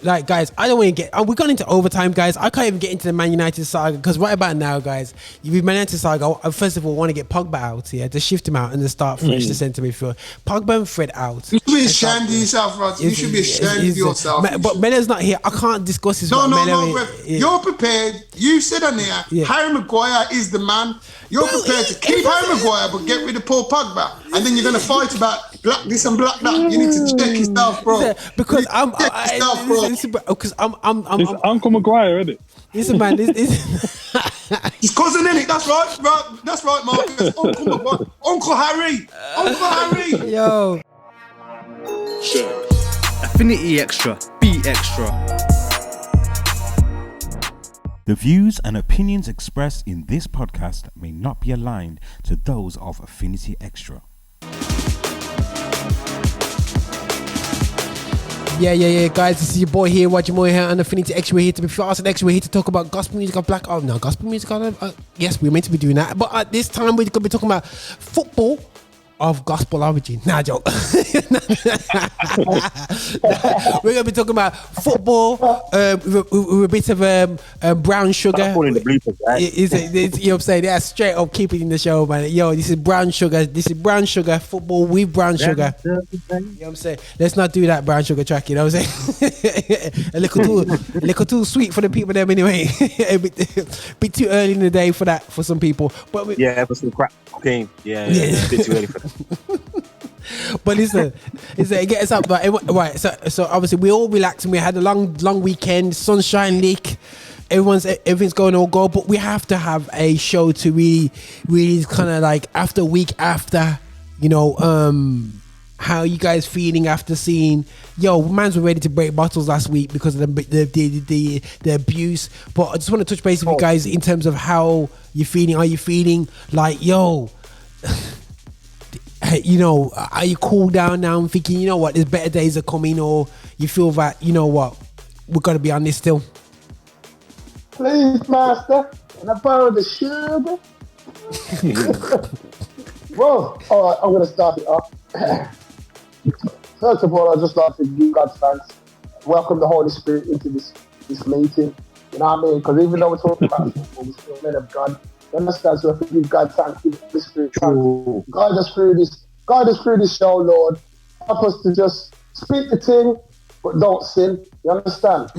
Like, guys, I don't want to get. We got into overtime, guys. I can't even get into the Man United saga because right about now, guys, with Man United saga, I first of all want to get Pogba out here to shift him out and then start fresh the centre midfield. Pogba and Fred out. You should be ashamed of yourself, Roger. You should be ashamed of yourself. But Mello's not here. I can't discuss this. No, bro. You're prepared. You said on there, Harry Maguire is the man. You're prepared to keep Harry Maguire but get rid of Paul Pogba, and then you're going to fight about black this and black that. You need to check yourself, bro. Because I'm Uncle Maguire, isn't it? Listen, man, this his cousin, innit? That's right, That's right, Marcus. Uncle Maguire, Uncle Harry. Yo. Affinity Xtra. Be extra. The views and opinions expressed in this podcast may not be aligned to those of Affinity Xtra. Yeah, guys, this is your boy here, Roger Moore here, and Affinity Xtra. We're here to be fast and extra. We're here to talk about gospel music of black. Oh, no, gospel music. Yes, we're meant to be doing that. But at this time, we're going to be talking about football of gospel origin. Nah, joke. We're going to be talking about football with a bit of brown sugar. I'm calling the bloopers, right? You know what I'm saying? Yeah, straight up, keep it in the show, man. Yo, this is brown sugar. Football with brown sugar. You know what I'm saying? Let's not do that brown sugar track, you know what I'm saying? a little too sweet for the people them anyway. a bit too early in the day for that, for some people. But for some crack cocaine. Yeah, a bit too early for that. But listen, get us up, right? So obviously we all relaxed and we had a long weekend, sunshine leak. Everything's going all go, but we have to have a show to really kind of like week after, you know, how you guys feeling after seeing? Yo, mans were ready to break bottles last week because of the abuse. But I just want to touch base with you guys in terms of how you're feeling. Are you feeling like, yo? You know, are you cool down now and thinking, you know what, there's better days are coming, or you feel that, you know what, we're going to be on this still? Please, master, can I borrow the sugar? Well, all right, I'm going to start it off. First of all, I'd just like to give God thanks, welcome the Holy Spirit into this meeting. You know what I mean? Because even though we're talking about football, we're still men of God. You understand? So I have to give God thanks, give the Spirit thanks. Guide us through this show, Lord. Help us to just speak the thing, but don't sin. You understand?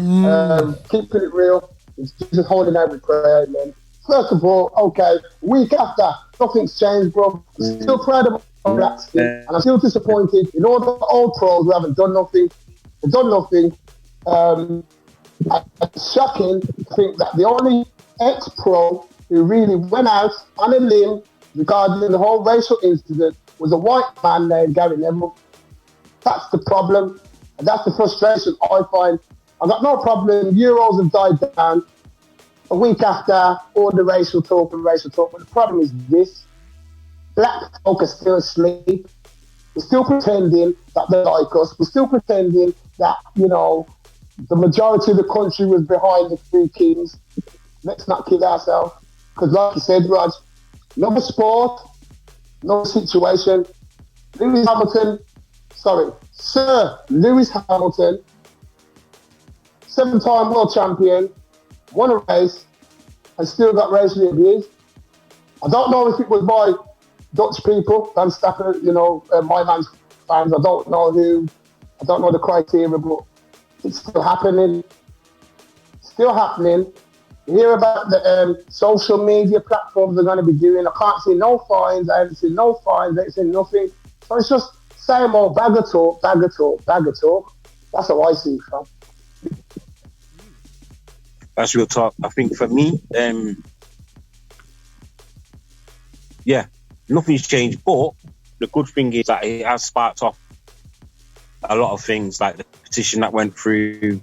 Keeping it real. It's Jesus' holy name we pray, amen. First of all, okay, week after, nothing's changed, bro. I'm still proud of that thing, and I'm still disappointed in all the old pros who haven't done nothing. They've done nothing. It's shocking to think that the only ex-pro who really went out on a limb regarding the whole racial incident was a white man named Gary Neville. That's the problem, and that's the frustration I find. I've got no problem. Euros have died down a week after all the racial talk, but the problem is this. Black folk are still asleep. We're still pretending that they like us. We're still pretending that, you know, the majority of the country was behind the three kings. Let's not kid ourselves. Because like you said, Raj, no sport, no situation. Sir Lewis Hamilton, 7-time world champion, won a race, and still got racially abused. I don't know if it was by Dutch people, Dan Stacker, you know, my man's fans. I don't know the criteria, but it's still happening. You hear about the social media platforms are going to be doing. I can't see no fines. I haven't seen no fines. I haven't seen nothing. So it's just same old bag of talk. That's how I see it, fam. That's real talk. I think for me, nothing's changed. But the good thing is that it has sparked off a lot of things, like the petition that went through.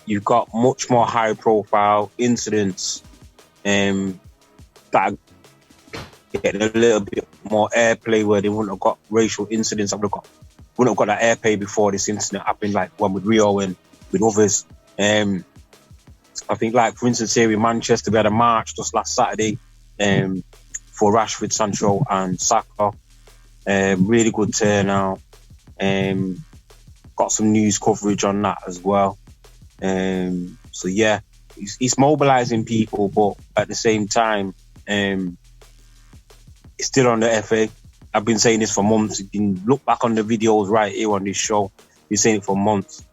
You've got much more high-profile incidents that are getting a little bit more airplay where they wouldn't have got racial incidents. Wouldn't have got that airplay before this incident happened, like one with Rio and with others. I think, like, for instance, here in Manchester, we had a march just last Saturday for Rashford, Sancho and Saka. Really good turnout. Got got some news coverage on that as well. So yeah, it's mobilizing people, but at the same time, it's still on the FA. I've been saying this for months. You can look back on the videos right here on this show. Been saying it for months.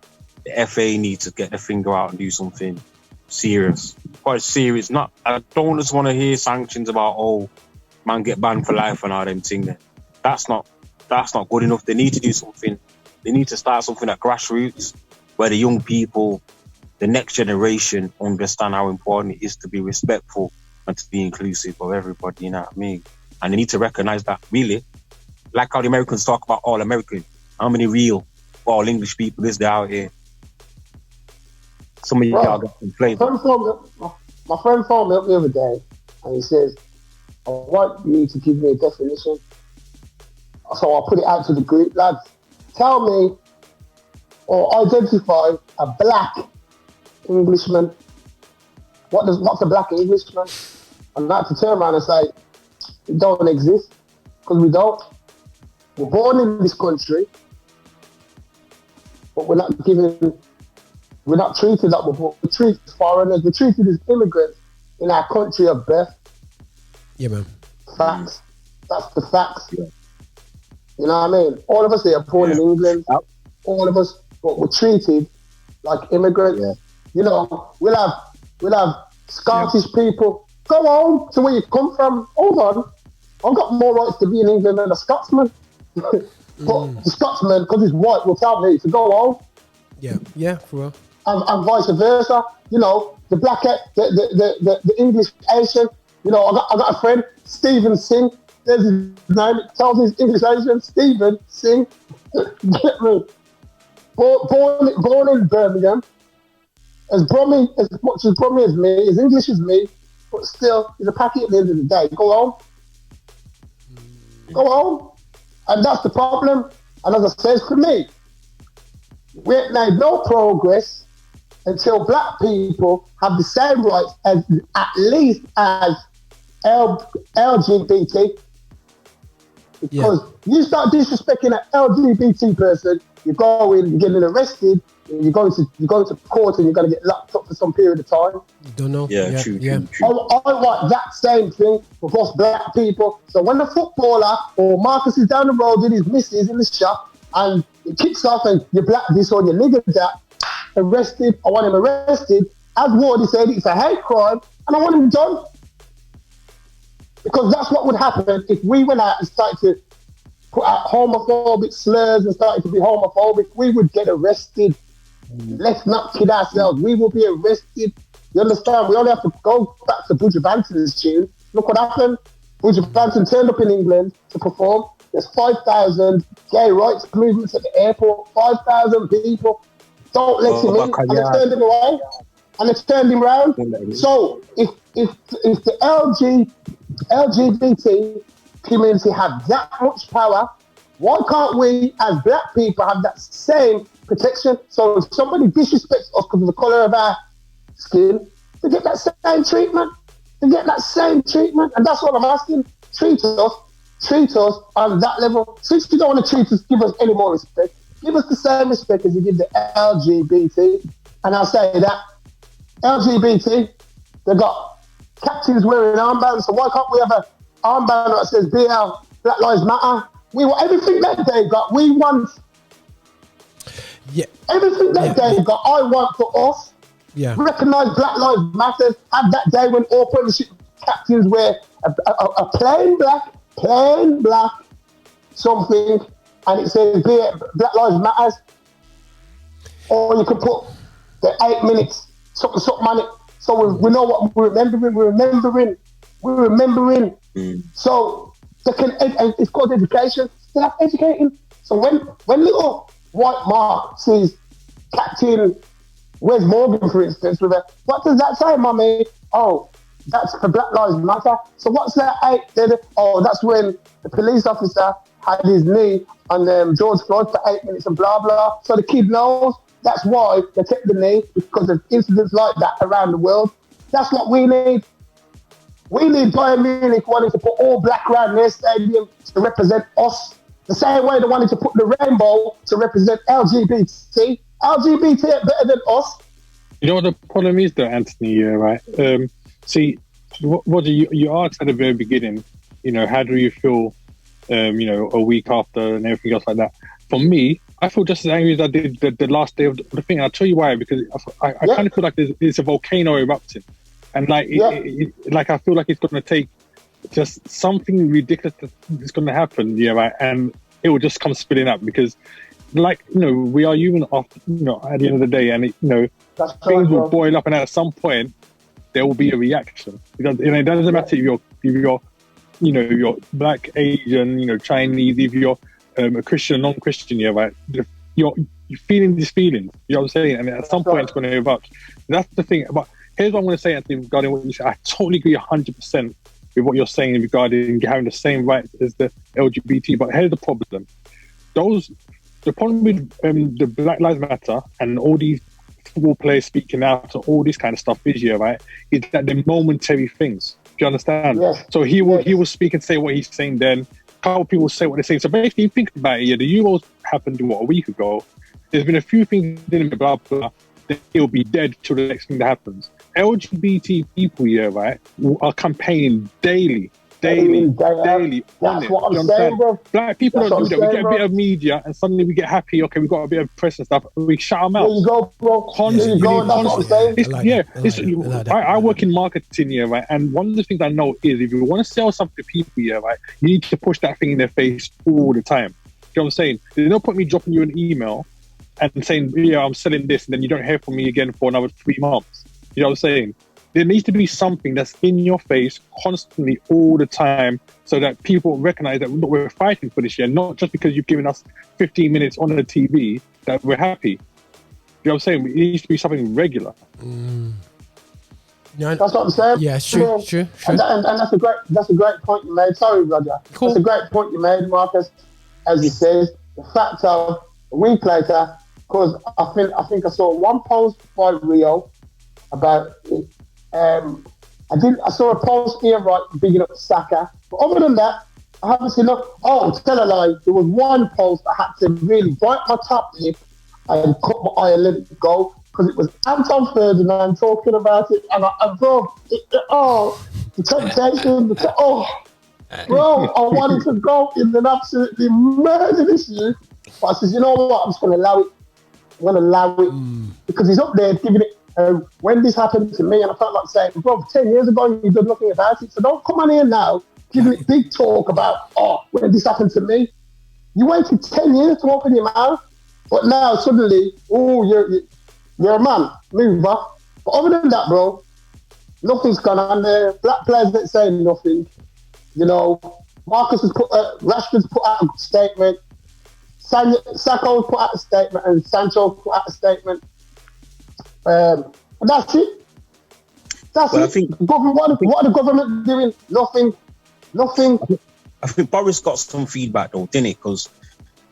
The FA needs to get their finger out and do something serious. Quite serious. I don't just want to hear sanctions about, oh, man get banned for life and all them things. That's not good enough. They need to do something. They need to start something at grassroots where the young people, the next generation, understand how important it is to be respectful and to be inclusive of everybody, you know what I mean? And they need to recognize that, really, like how the Americans talk about all American, how many real all English people is there out here? Some of y'all got complaints. My friend phoned me up the other day and he says, I want you to give me a definition. So I put it out to the group, lads. Tell me or identify a black Englishman. What's a black Englishman? And I have to turn around and say, it don't exist, because we don't. We're born in this country, but we're not treated like we're treated as foreigners. We're treated as immigrants in our country of birth. Yeah, man. Facts. That's the facts. Yeah. You know what I mean? All of us here are born in England. Yep. All of us, but we're treated like immigrants. Yeah. You know, we'll have Scottish people. Go home to where you come from. Hold on. I've got more rights to be in England than a Scotsman. But the Scotsman, because he's white, will tell me to go home. Yeah, for real. And vice versa. You know, the black, the English Asian. You know, I got a friend, Stephen Singh. There's his name. It tells his English Asian, Stephen Singh. Get me. Born in Birmingham. As much as Brummy as me, as English as me, but still, he's a packet at the end of the day. Go home. Go home. And that's the problem. And as I said, for me, we ain't made no progress until black people have the same rights as at least as LGBT. Because you start disrespecting an LGBT person, you go in, you're getting arrested, you're going to court and you're going to get locked up for some period of time. Don't know. Yeah, true. I want that same thing for us black people. So when the footballer or Marcus is down the road with his missus in the shop and it kicks off and you black this or you nigger that, arrested, I want him arrested. As Wardy said, it's a hate crime and I want him done. Because that's what would happen if we went out and started to put out homophobic slurs and started to be homophobic. We would get arrested. Let's not kid ourselves. We will be arrested. You understand? We only have to go back to Roger Banton's tune. Look what happened. Roger Banton turned up in England to perform. There's 5,000 gay rights movements at the airport. 5,000 people. Don't let him in. And they turned him away. And they turned him round. So if the LGBT community have that much power, why can't we as black people have that same protection? So if somebody disrespects us because of the colour of our skin, they get that same treatment. And that's what I'm asking. Treat us on that level. Since you don't want to give us any more respect, give us the same respect as you give the LGBT. And I'll say that LGBT, they've got captains wearing armbands, so why can't we have an armband that says BL, Black Lives Matter? We want everything that they got. We want everything that they got. I want for us. Yeah. Recognise Black Lives Matter. Have that day when all apprenticeship captains wear a plain black something, and it says Black Lives Matter. Or you could put the 8 minutes something on it. So we know what we're remembering. So they can, it's called education. They have educating. So when little white Mark sees Captain Wes Morgan, for instance, with what does that say, mummy? Oh, that's for Black Lives Matter. So what's that? Oh, that's when the police officer had his knee on George Floyd for 8 minutes and blah, blah. So the kid knows. That's why they kept the knee, because of incidents like that around the world. That's what we need. We need Bayern Munich wanting to put all black around their stadium to represent us. The same way they wanted to put the rainbow to represent LGBT. LGBT are better than us. You know what the problem is, though, Anthony? Yeah, right. See, Roger, you asked at the very beginning. You know, how do you feel? You know, a week after and everything else like that. For me, I feel just as angry as I did the last day of the thing. I'll tell you why. Because I kind of feel like there's a volcano erupting, and like like I feel like it's going to take just something ridiculous that's going to happen. Yeah, right, and it will just come spilling up because, like, you know, we are human after, you know, at the end of the day, and things will boil up, and at some point there will be a reaction. Because, you know, it doesn't matter if you're you know, you're black, Asian, you know, Chinese, if you're a Christian, non-Christian, yeah, right? You're feeling these feelings, you know what I'm saying? And at some point it's going to erupt. That's the thing. But here's what I'm going to say, Anthony, regarding what you said. I totally agree 100% with what you're saying regarding having the same rights as the LGBT. But here's the problem. The problem with the Black Lives Matter and all these football players speaking out and all this kind of stuff is, yeah, right, is that they're momentary things. Do you understand? Yes. So he will speak and say what he's saying then. A couple of people say what they're saying. So basically, you think about it, yeah, the Euros happened, a week ago. There's been a few things in blah, blah, then he'll be dead till the next thing that happens. LGBT people, yeah, right, are campaigning daily. That's what I'm saying, bro. Black people don't do that. We get a bit of media and suddenly we get happy. Okay, we got a bit of press and stuff. We shut them out. There you go, bro. Constantly. I work in marketing, yeah, right. And one of the things I know is if you want to sell something to people, yeah, right, you need to push that thing in their face all the time. You know what I'm saying? There's no point me dropping you an email and saying, yeah, I'm selling this, and then you don't hear from me again for another 3 months. You know what I'm saying? There needs to be something that's in your face constantly all the time so that people recognize that we're fighting for this year, not just because you've given us 15 minutes on the TV that we're happy. You know what I'm saying? It needs to be something regular. Yeah, that's what I'm saying. Yeah, sure. And that's a great point you made. Sorry, Roger. Cool. That's a great point you made, Marcus. As you said, the fact of a week later, because I think I saw one post by Rio about it. I saw a post here, right, bigging up Saka. But other than that, I haven't seen enough. Oh, tell a lie. There was one post I had to really bite my top lip and cut my eye and let it go because it was Anton Ferdinand talking about it, and bro, the temptation, bro, I wanted to go in and absolutely murder this year. But I said, you know what, I'm just going to allow it. I'm going to allow it because he's up there giving it. When this happened to me, and I felt like saying, bro, 10 years ago, you did nothing about it. So don't come on here now, giving it big talk about, when this happened to me. You waited 10 years to open your mouth, but now suddenly, you're a man, move up. But other than that, bro, nothing's gone on there. Black players ain't saying nothing. You know, Marcus has Rashford's put out a statement. Sacco's put out a statement, and Sancho put out a statement. And that's it. That's it. I think, what are the government doing? Nothing. I think Boris got some feedback though, didn't he? Because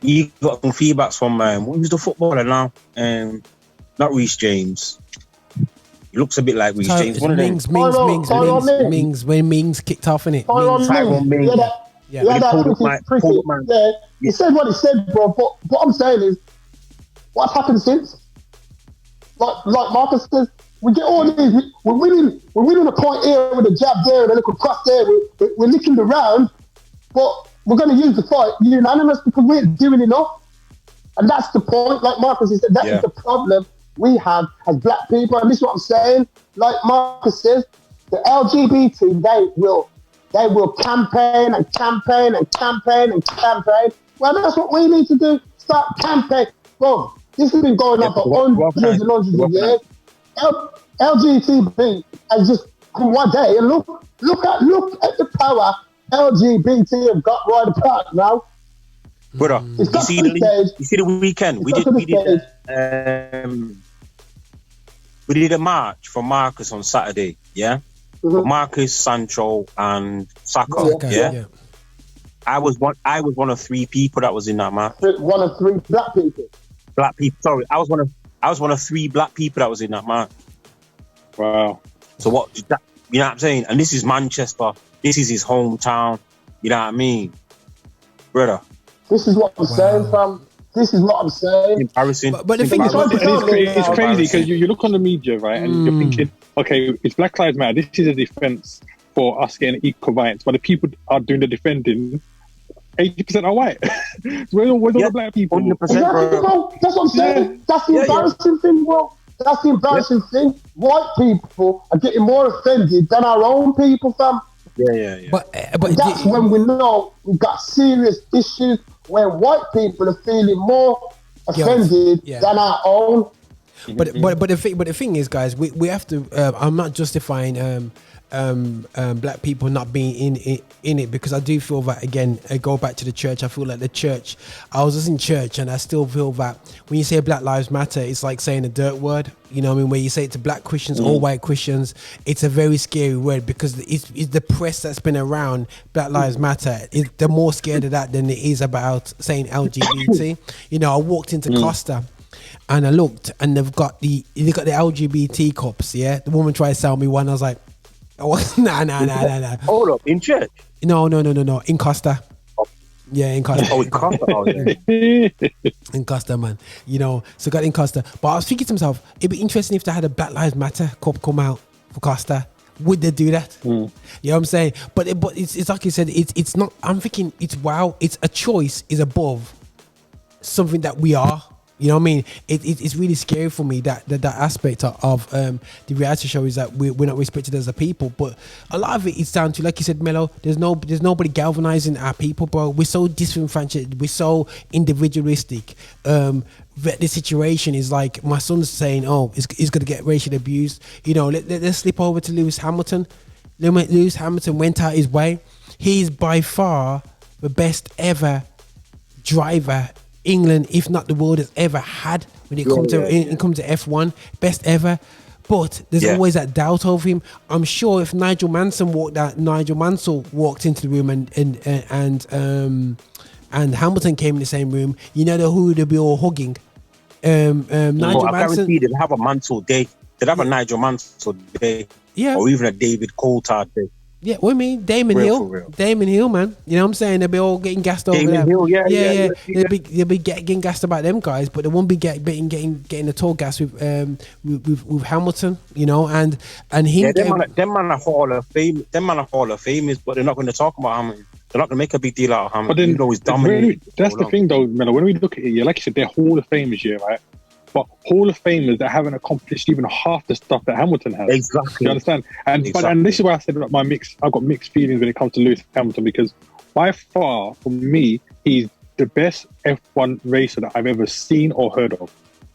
he got some feedbacks from who's the footballer now? Not Reece James. He looks a bit like Reece James. One of them. Mings. When Mings kicked off, innit? Mings. Yeah. He said what he said, bro. But what I'm saying is, what's happened since? Like Marcus says, we get all these. We're winning a point here with a jab there and a little cross there. We're licking the round, but we're going to use the fight unanimous because we ain't doing enough. And that's the point. Like Marcus said, that is the problem we have as black people. And this is what I'm saying. Like Marcus says, the LGBT they will campaign and campaign and campaign and campaign. Well, that's what we need to do. Start campaign, bro. This has been going on for hundreds and hundreds of years. LGBT has just come one day and look at the power LGBT have got right apart now. Brother, you see the weekend we did a march for Marcus on Saturday, yeah. Mm-hmm. Marcus, Sancho, and Saka, yeah. I was one of 3 people that was in that march. One of 3 black people. Sorry, I was one of 3 black people that was in that march. Wow. So what? You know what I'm saying? And this is Manchester. This is his hometown. You know what I mean, brother? This is what I'm saying, fam. This is what I'm saying. Embarrassing. But the thing is, it's crazy because you look on the media, right, and you're thinking, okay, it's Black Lives Matter. This is a defense for us getting equal rights, but the people are doing the defending. 80% are white. Where's all the black people? 100%, Exactly, bro. That's what I'm saying. That's the embarrassing thing, bro. That's the embarrassing thing. White people are getting more offended than our own people, fam. Yeah. But that's when we know we've got serious issues when white people are feeling more offended than our own. But the thing is, guys, we have to. I'm not justifying black people not being in it, because I do feel that, again, I go back to the church. I feel like the church, I was just in church, and I still feel that when you say Black Lives Matter, it's like saying a dirt word, you know what I mean? When you say it to black Christians or white Christians, it's a very scary word, because it's the press that's been around Black Lives Matter, they're more scared of that than it is about saying LGBT. You know, I walked into Costa and I looked, and they've got the LGBT cups. Yeah, the woman tried to sell me one. I was like, oh, nah. Hold up, in church? No, in Costa. Yeah, in Costa. Oh, in Costa. In Costa, man. You know, so got in Costa. But I was thinking to myself, it'd be interesting if they had a Black Lives Matter cup come out for Costa. Would they do that? You know what I'm saying? But it's like you said, it's not. I'm thinking it's a choice is above something that we are. You know what I mean? It's really scary for me that aspect of the reality show is that we're not respected as a people. But a lot of it is down to, like you said, Mello, there's nobody galvanizing our people, bro. We're so disenfranchised. We're so individualistic. The situation is like my son's saying, oh, he's going to get racially abused. You know, let's slip over to Lewis Hamilton. Lewis Hamilton went out his way. He's by far the best ever driver England, if not the world, has ever had when it comes to F1, best ever. But there's always that doubt over him. I'm sure if Nigel Mansell walked into the room and Hamilton came in the same room, you know who they'd be all hugging. Nigel Mansell. I guarantee they'd have a Mansell day. They'd have a Nigel Mansell day. Yeah. Or even a David Coulthard day. Yeah, what I mean, Damon Hill, man. You know what I'm saying? They'll be all getting gassed over there. Hill, yeah. They'll be getting gassed about them guys, but they won't be getting the tall gas with Hamilton, you know, and him. Yeah, them man are Hall of Fame. Them man are Hall of Famers, but they're not going to talk about Hamilton. They're not going to make a big deal out of Hamilton. But then, he's dominating. That's the thing, though, Mello. When we look at it, like you said, they're Hall of Famers, right? But Hall of Famers that haven't accomplished even half the stuff that Hamilton has. Exactly. You understand? And this is why I said that I've got mixed feelings when it comes to Lewis Hamilton, because by far, for me, he's the best F1 racer that I've ever seen or heard of.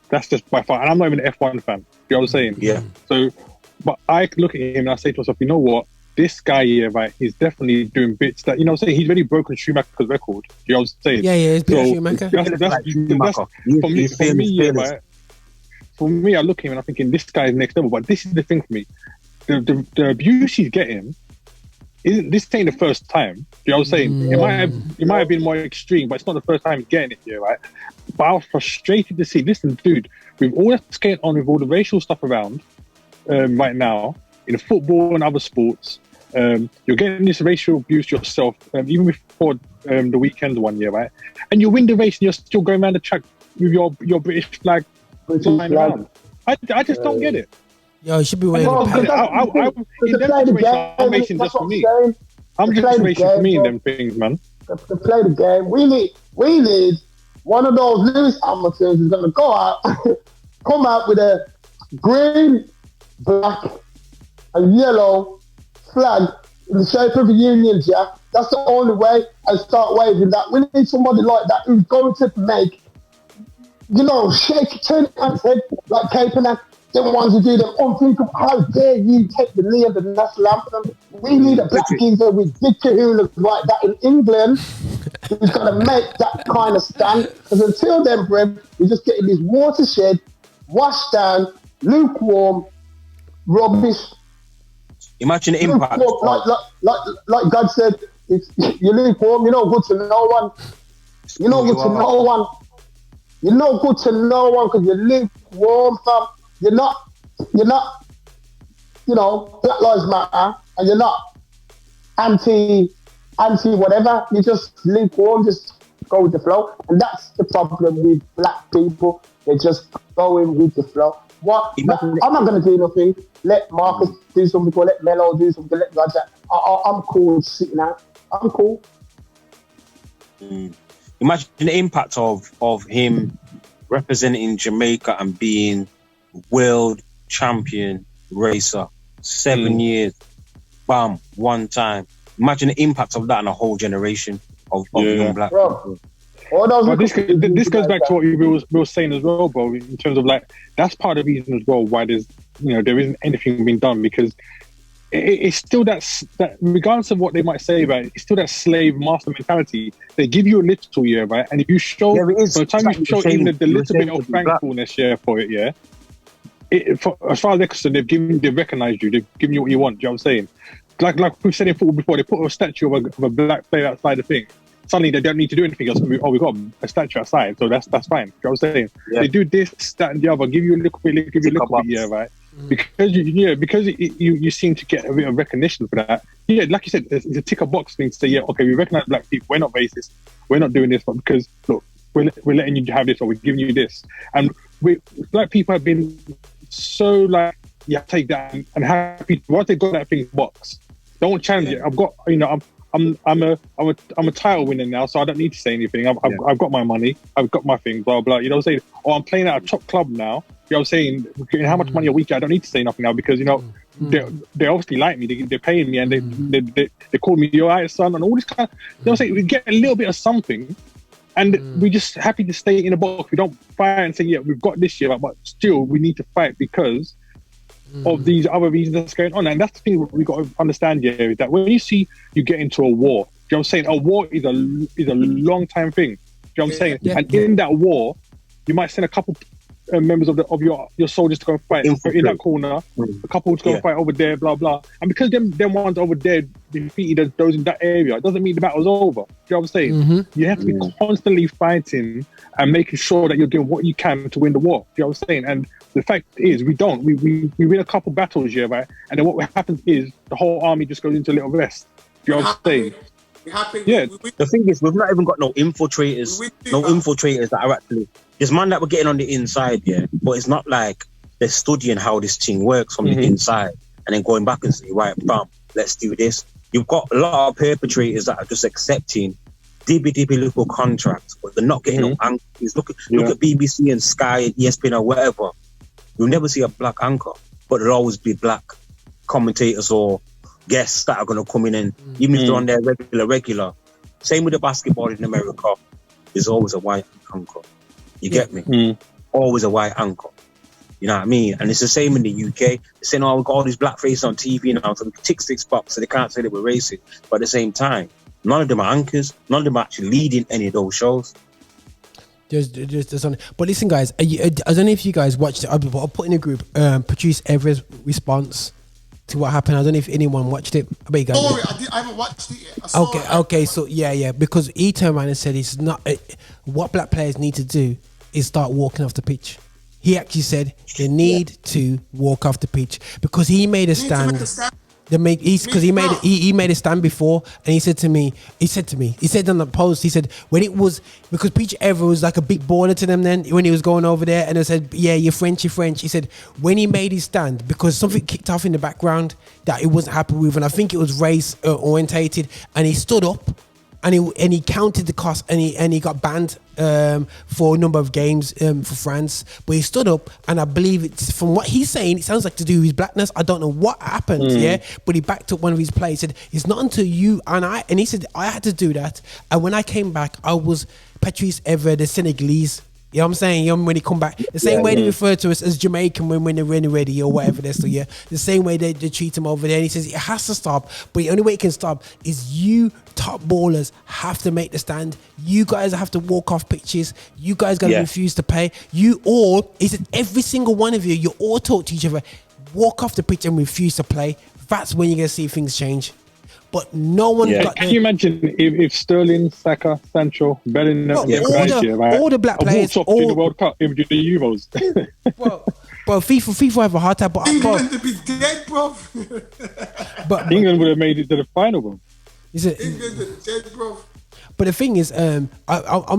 That's just by far. And I'm not even an F1 fan. You know what I'm saying? Yeah. So, but I look at him and I say to myself, you know what? This guy here, right, he's definitely doing bits that, you know what I'm saying? He's really broken Schumacher's record. You know what I'm saying? Yeah, he's beaten Schumacher. That's for me, right? For me, I look at him and I'm thinking, this guy is next level. But this is the thing for me. The abuse he's getting, this ain't the first time. You know what I'm saying? It might have been more extreme, but it's not the first time he's getting it here, right? But I was frustrated to see, listen, dude, with all that's going on, with all the racial stuff around right now, in football and other sports, you're getting this racial abuse yourself, even before the weekend one year, right? And you win the race and you're still going around the track with your British flag flying around. I just don't get it. Yo, it should be wearing in that situation, I'm racing just for me. I'm just racing for me in them things, man. To play the game, we need one of those Lewis Hamiltons who's going to go out, come out with a green, black, and yellow flag in the shape of a Union Jack. That's the only way I start waving that. We need somebody like that who's going to make, you know, turn hands head like Capeman. Them ones who do them unthinkable. How dare you take the knee of the national anthem? We need a black geezer with big kahunas like that in England who's going to make that kind of stand. Because until then, Brem, we're just getting this watershed, washed down, lukewarm, rubbish. Imagine the impact. Like God said, you're lukewarm, you're not good to no one. You're not good to no one. You're not good to no one because you're lukewarm, fam. You're not, you know, Black Lives Matter, and you're not anti whatever. You're just lukewarm, just go with the flow. And that's the problem with black people. They're just going with the flow. I'm not going to do nothing. Let Marcus do something, or let Mello do something, let Roger. I'm cool sitting out. I'm cool. Imagine the impact of him representing Jamaica and being world champion racer. 7 years. Bam, one time. Imagine the impact of that on a whole generation of young black people. But this goes back to what we were saying as well, bro, in terms of like, that's part of the reason as well why there isn't anything being done, because it's still that regardless of what they might say about it, it's still that slave master mentality. They give you a little, right? And if you show, by the time you show even the little bit of thankfulness, for it, as far as they're concerned, they've recognized you, they've given you what you want. Do you know what I'm saying? Like we've said in football before, they put a statue of a black player outside the thing. Suddenly they don't need to do anything else. We got a statue outside, so that's fine. You know what I'm saying? Yeah. They do this, that, and the other. Give you a little bit, right? Because you seem to get a bit of recognition for that. Yeah, like you said, it's a tick a box thing to say, okay, we recognize black people. We're not racist. We're not doing this, but because look, we're letting you have this, or we're giving you this. And black people have been so like, take that and happy. Once they got that thing box, don't challenge it. I've got, I'm a title winner now, so I don't need to say anything. I've got my money, I've got my thing, blah blah. You know what I'm saying? Or I'm playing at a top club now. You know what I'm saying? Getting how much money a week? I don't need to say nothing now, because they obviously like me. They're paying me, and they call me your right son and all this kind of. You know what I'm saying? We get a little bit of something, and we're just happy to stay in a box. We don't fight and say, we've got this year, but still we need to fight because of these other reasons that's going on. And that's the thing we got to understand here, is that when you get into a war, you know what I'm saying? A war is a long time thing. You know what I'm saying? And in that war, you might send a couple members of your soldiers to go and fight in that corner, a couple to go and fight over there, blah blah. And because them ones over there defeated those in that area, it doesn't mean the battle's over. You know what I'm saying? You have to be constantly fighting and making sure that you're doing what you can to win the war. You know what I'm saying? And the fact is, we don't. We win a couple battles, right? And then what happens is the whole army just goes into a little rest. You know what I'm saying? The thing is, we've not even got no infiltrators. Infiltrators that are actually... There's man that we're getting on the inside, but it's not like they're studying how this thing works from the inside and then going back and saying, right, bam, let's do this. You've got a lot of perpetrators that are just accepting dibby little contracts, but they're not getting no anchors. Look at BBC and Sky and ESPN or whatever. You'll never see a black anchor, but there'll always be black commentators or guests that are going to come in, and even if they're on their regular. Same with the basketball in America. There's always a white anchor. You get me? Always a white anchor. You know what I mean? And it's the same in the UK. They're saying, we've got all these black faces on TV now, so we can tick 6 boxes, so they can't say that we're racist. But at the same time, none of them are anchors. None of them are actually leading any of those shows. There's something. But listen, guys, I don't know if you guys watched it. I'll put in a group, Patrice Evra's response to what happened. I don't know if anyone watched it. I bet you guys I haven't watched it yet. Okay. So because he turned around and said it's not what black players need to do is start walking off the pitch. He actually said they need to walk off the pitch because he made a stand. He made a stand before, and he said on the post, he said when it was, because Peach Ever was like a big baller to them then when he was going over there, and they said, you're French. He said when he made his stand, because something kicked off in the background that he wasn't happy with, and I think it was race orientated, and he stood up and he counted the cost, and he got banned for a number of games for France. But he stood up, and I believe it's from what he's saying, it sounds like to do with his blackness. I don't know what happened, but he backed up one of his plays. He said it's not until you and he said I had to do that, and when I came back, I was Patrice Evra, the Senegalese. You know what I'm saying? When he come back, the same way they refer to us as Jamaican when they're ready or whatever they're still the same way they treat him over there. And he says it has to stop, but the only way it can stop is you top ballers have to make the stand. You guys have to walk off pitches. You guys got to refuse to pay. You all, he said every single one of you all talk to each other, walk off the pitch and refuse to play. That's when you're going to see things change. But no one got Can you imagine if Sterling, Saka, Sancho, Bellingham, all the black players in the World Cup in the Euros? Bro, FIFA have a hard time. But England would be dead, bro. But England would have made it to the final, bro. Is it? England would be dead, bro. But the thing is, I'm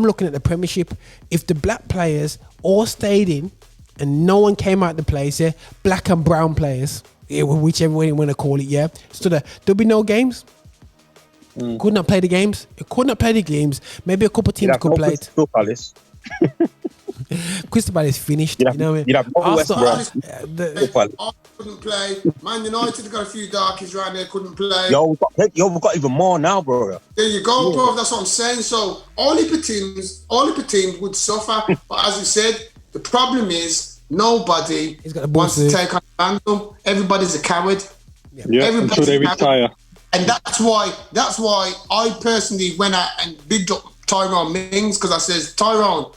looking at the Premiership. If the black players all stayed in and no one came out the place, yeah, black and brown players, yeah, whichever way you want to call it, yeah, so there'll be no games. Could not play the games. It could not play the games. Maybe a couple teams could play it. Crystal Palace finished. You know what I mean? I couldn't play. Man United got a few darkies around there, couldn't play. We've got even more now, bro. There you go, bro. That's what I'm saying. So all the teams would suffer. But as you said, the problem is nobody wants to take on the mantle. Everybody's a coward. Yeah, until they retire. And that's why I personally went out and bigged up Tyrone Mings, because I says, Tyrone,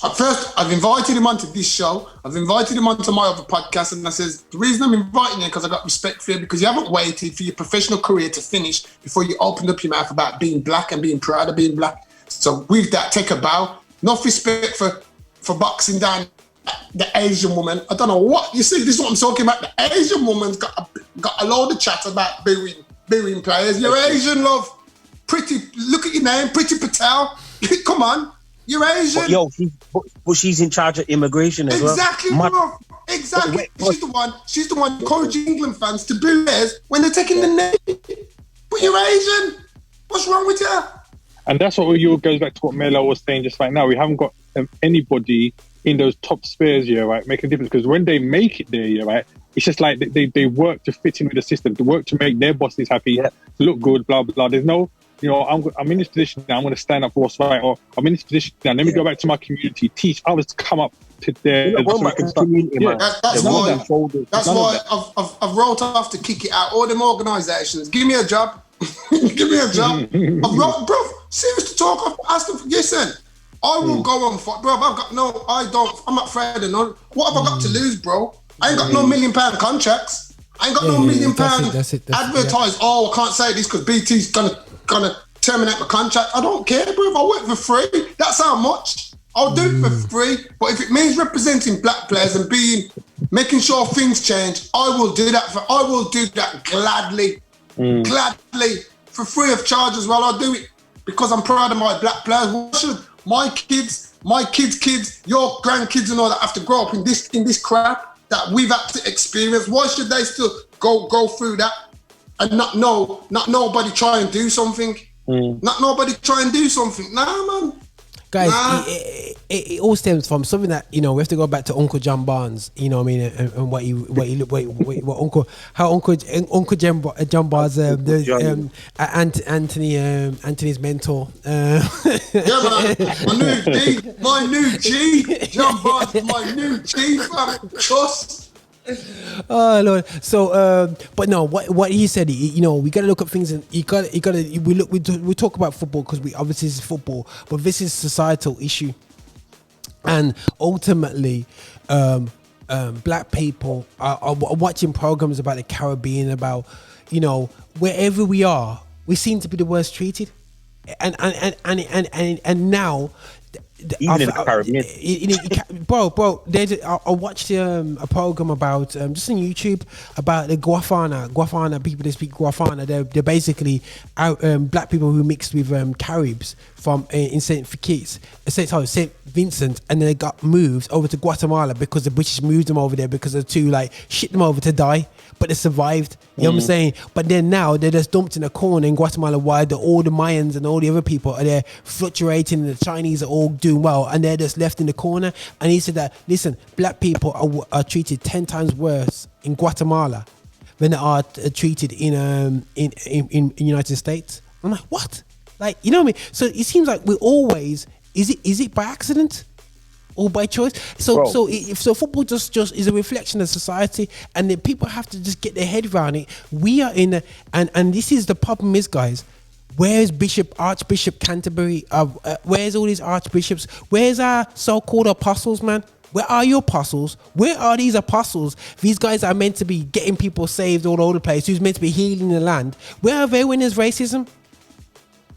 at first I've invited him onto this show, I've invited him onto my other podcast, and I says, the reason I'm inviting you because I got respect for you, because you haven't waited for your professional career to finish before you opened up your mouth about being black and being proud of being black. So with that, take a bow. Enough respect for boxing down the Asian woman. I don't know what, you see, this is what I'm talking about. The Asian woman's got a load of chat about booing players. You're Asian, love. Look at your name, Pretty Patel. Come on, you're Asian. But she's in charge of immigration as well. Exactly, bro. Exactly. She's the one encouraging England fans to boo theirs when they're taking the name. But you're Asian. What's wrong with you? And that's what goes back to what Mello was saying just right now. We haven't got anybody in those top spheres, yeah, right, make a difference. Because when they make it there, yeah, right, it's just like they work to fit in with the system, to work to make their bosses happy, to look good, blah, blah, blah. There's no, I'm in this position now, I'm going to stand up for what's right, or I'm in this position now, let me go back to my community, teach others to come up to their... That's why I've wrote off to kick it out. All them organisations, give me a job. Give me a job. Bro, serious to talk, I've asked them, listen, I will go on for, bro, I'm not afraid of none. What have I got to lose, bro? I ain't got no £1 million contracts. I ain't got no £1 million advertised. Oh, I can't say this because BT's gonna terminate my contract. I don't care, bro. If I work for free, that's how much. I'll do it for free. But if it means representing black players and making sure things change, I will do that gladly. Gladly. For free of charge as well. I'll do it because I'm proud of my black players. Why should my kids, your grandkids and all that have to grow up in this crap that we've had to experience? Why should they still go through that and not nobody try and do something? Not nobody try and do something. Nah, man. Guys, it all stems from something that, we have to go back to Uncle John Barnes, you know what I mean, and Uncle John Barnes, Anthony's mentor. Yeah, man, my new G, John Barnes, my new G, trust. Oh Lord. So but no, what he said, we gotta look at things, and we talk about football because we obviously this is football, but this is societal issue, and ultimately black people are watching programs about the Caribbean, about wherever we are, we seem to be the worst treated, and now even in the Caribbean. Bro, I watched a program about just on YouTube about the Guafana people that speak Guafana. They're basically black people who mixed with Caribs from in St. Vincent, and then they got moved over to Guatemala because the British moved them over there because they're too shipped them over to die, but they survived. You know what I'm saying? But then now they're just dumped in a corner in Guatemala while all the Mayans and all the other people are there fluctuating, and the Chinese are all doing well, and they're just left in the corner. And he said that, listen, black people are treated 10 times worse in Guatemala than they are treated in United States. I'm like, what? You know what I mean? So it seems like we always, is it by accident or by choice? So football just is a reflection of society, and then people have to just get their head around it. We are in and this is the problem is, guys, where's Archbishop Canterbury? Where's all these archbishops? Where's our so-called apostles, man? Where are your apostles? Where are these apostles? These guys are meant to be getting people saved all over the place, who's meant to be healing the land. Where are they when there's racism?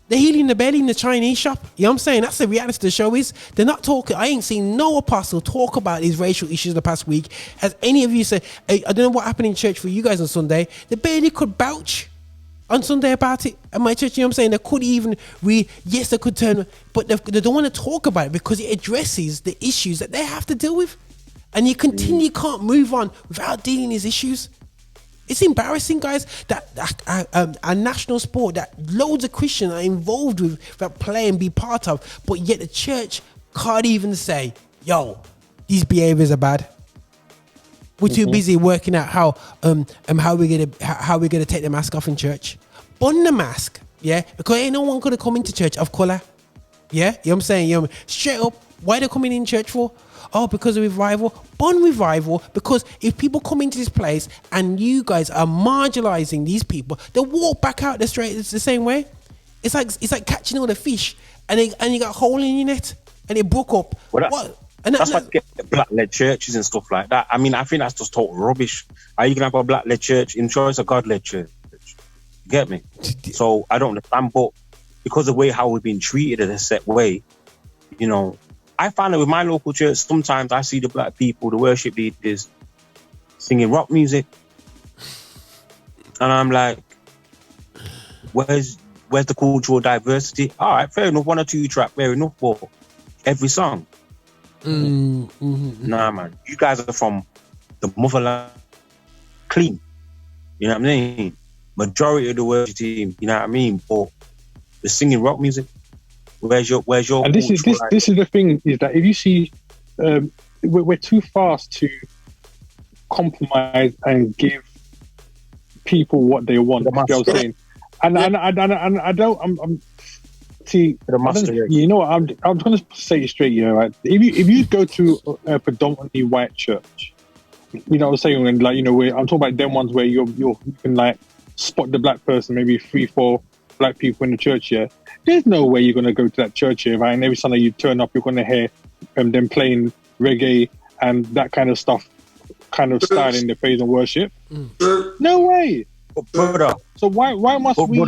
They're healing the belly in the Chinese shop. You know what I'm saying? That's the reality of the show is. They're not talking. I ain't seen no apostle talk about these racial issues the past week. Has any of you said, I don't know what happened in church for you guys on Sunday. They barely could belch. on Sunday about it at my church. You know what I'm saying? They could even yes, they could turn, but they don't want to talk about it because it addresses the issues that they have to deal with, and you can't move on without dealing with these issues. It's embarrassing, guys, that a national sport that loads of Christians are involved with, that play and be part of, but yet the church can't even say, yo, these behaviors are bad. We're too busy working out how we're gonna take the mask off in church. Bun the mask, yeah, because ain't no one gonna come into church of color. Yeah, you know what I'm saying? You know, straight up, why they coming in church for? Oh, because of revival. Bun revival, because if people come into this place and you guys are marginalizing these people, they walk back out the straight. It's the same way. It's like catching all the fish and you got a hole in your net and it broke up. Well, what? That's why you get black-led churches and stuff like that. I mean, I think that's just total rubbish. Are you going to have a black-led church? Ensure it's a God-led church. Get me? So I don't understand, but because of the way how we've been treated in a set way, you know, I find that with my local church, sometimes I see the black people, the worship leaders, singing rock music. And I'm like, where's the cultural diversity? All right, fair enough, 1 or 2 track, fair enough, but every song. Nah, man. You guys are from the motherland, clean. You know what I mean? Majority of the worship team, you know what I mean? But the singing rock music, where's your? And this is the thing, is that if you see, we're too fast to compromise and give people what they want. You know what I'm saying? And I don't. I'm see. You know what? I'm going to say it straight. You know, right? If you go to a predominantly white church, you know what I'm saying? And like, you know, where I'm talking about them ones where you can like spot the black person, maybe 3-4 black people in the church. Yeah, there's no way you're going to go to that church here, right? And every Sunday you turn up, you're going to hear them playing reggae and that kind of stuff, kind of style in the praise and worship. No way. Brother. So why must we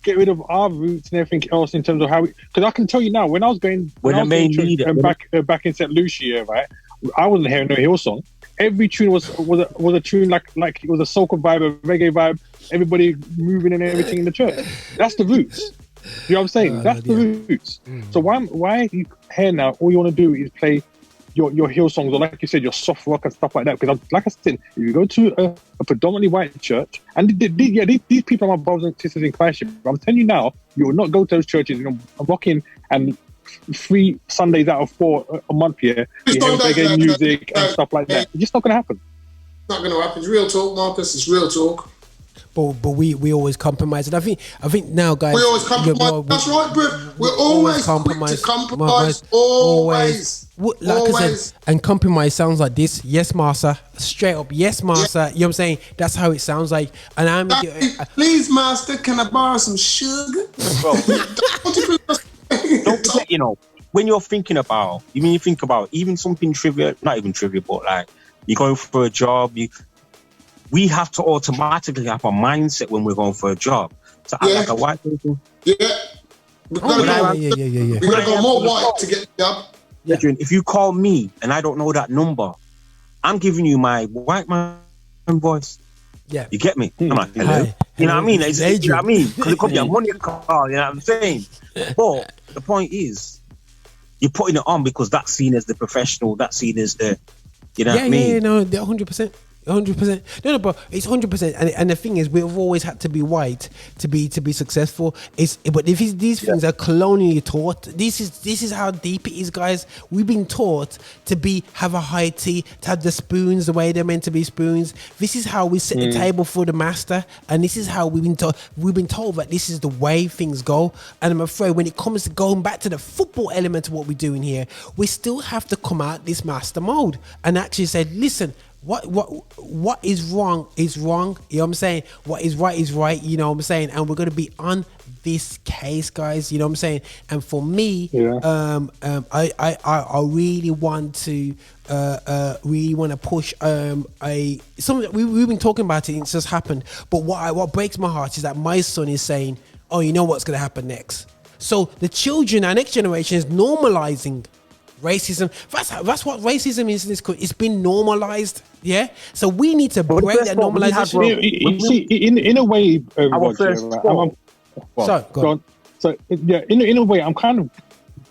get rid of our roots and everything else in terms of how we? Because I can tell you now, when I was going back in St. Lucia, right, I wasn't hearing no Hillsong. Every tune was a tune like it was a soca vibe, a reggae vibe. Everybody moving and everything in the church. That's the roots. You know what I'm saying? That's the roots. So why are you here now? All you want to do is play your hill songs, or like you said, your soft rock and stuff like that. Because like I said, if you go to a predominantly white church, and these people are my brothers and sisters in Christ, but I'm telling you now, you will not go to those churches, you know, rocking and 3 Sundays out of 4 a month here, you hear reggae music and stuff like that. It's just not going to happen. It's not going to happen. It's real talk, Marcus. It's real talk. But we always compromise, and I think now, guys, we always compromise. That's right, bro. We're always compromise. Always. I said, and compromise sounds like this. Yes, master. Straight up. Yes, master. Yeah. You know what I'm saying? That's how it sounds like. And please, master, can I borrow some sugar? Don't forget, you know, when you're thinking about, even something trivial, not even trivial, but like you're going for a job, we have to automatically have a mindset when we're going for a job to act like a white person. Yeah. We gotta go more white to get the job. Yeah. If you call me and I don't know that number, I'm giving you my white man voice. Yeah. You get me? I'm like, hello. Hi. You know what I mean? You know what I mean? Because it could be a money call, you know what I'm saying? But the point is, you're putting it on because that's seen as the professional, that's seen as the, you know what I mean? Yeah, no, 100%. 100%. No, but it's 100%. And the thing is, we've always had to be white to be successful. But if these things are colonially taught, this is how deep it is, guys. We've been taught to have a high tea, to have the spoons the way they're meant to be spoons. This is how we set the table for the master, and this is how we've been told. We've been told that this is the way things go. And I'm afraid when it comes to going back to the football element of what we're doing here, we still have to come out this master mode and actually say, listen. What is wrong is wrong. You know what I'm saying? What is right, you know what I'm saying? And we're going to be on this case, guys, you know what I'm saying? And for me, I really want to push something we've been talking about it, it's just happened. But what breaks my heart is that my son is saying, oh, you know what's going to happen next? So the children, our next generation is normalizing racism. That's what racism is. It's been normalized. Yeah. So we need to break that normalization. In a way, Roger, Sorry, go on. So yeah, in a way, I'm kind of.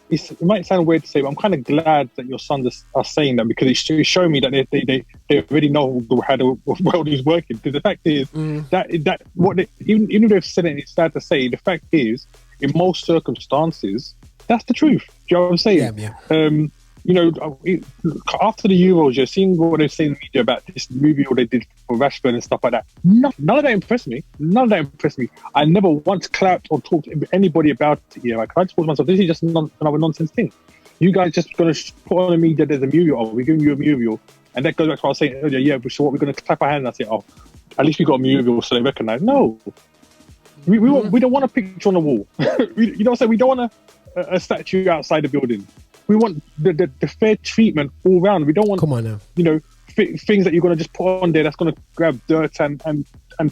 It might sound weird to say, but I'm kind of glad that your sons are saying that, because it's showing me that they already know how the world is working. Because the fact is that what even if they've said it, it's sad to say. The fact is, in most circumstances, that's the truth. Do you know what I'm saying? Yeah. You know, after the Euros, you're seeing what they're saying in the media about this movie or they did for Rashford and stuff like that. None of that impressed me. I never once clapped or talked to anybody about it here. Like, I just thought to myself, this is just another nonsense thing. You guys just going to put on the media there's a movie, or we're giving you a movie, and that goes back to what I was saying earlier. Yeah, so what, we're going to clap our hands and say, oh, at least we got a movie, so they recognise. No, we don't want a picture on the wall. You know what I'm saying? We don't want a statue outside the building. We want the fair treatment all round. We don't want, come on now, you know, things that you're going to just put on there that's going to grab dirt and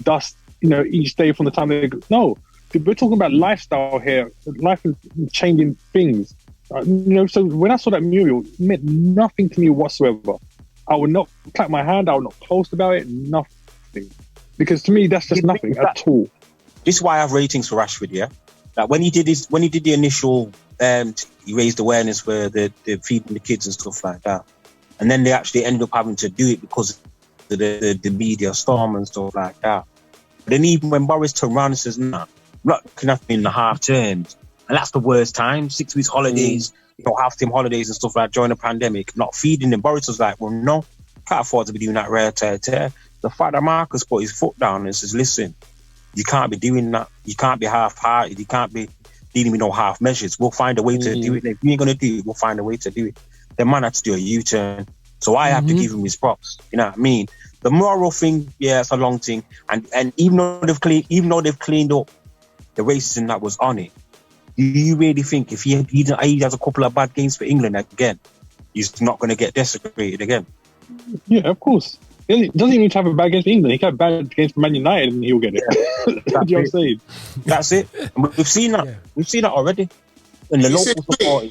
dust, you know, each day from the time they go. No, we're talking about lifestyle here, life changing things. You know, so when I saw that mural, it meant nothing to me whatsoever. I would not clap my hand. I would not post about it. Nothing, because to me that's just nothing at all. This is why I have ratings for Rashford. Yeah, like when he did the initial. He raised awareness for the feeding the kids and stuff like that, and then they actually ended up having to do it because of the media storm and stuff like that. But then even when Boris turned around and says, "Nah, I'm not looking at me in the half terms," and that's the worst time, 6 weeks holidays, you know, half term holidays and stuff like that during the pandemic, not feeding them. Boris was like, "Well, no, can't afford to be doing that rare tear." The father Marcus put his foot down and says, "Listen, you can't be doing that. You can't be half-hearted. You can't be dealing with no half measures. We'll find a way to do it. If you ain't going to do it, we'll find a way to do it." The man had to do a U-turn. So I have to give him his props. You know what I mean? The moral thing, yeah, it's a long thing. And even though they've cleaned up the racism that was on it, do you really think if he has a couple of bad games for England again, he's not going to get desecrated again? Yeah, of course. He doesn't even have a bad game for England. He can have bad games for Man United and he'll get it. Do you know what I'm saying? That's it. And we've seen that. Yeah. We've seen that already. And the local support.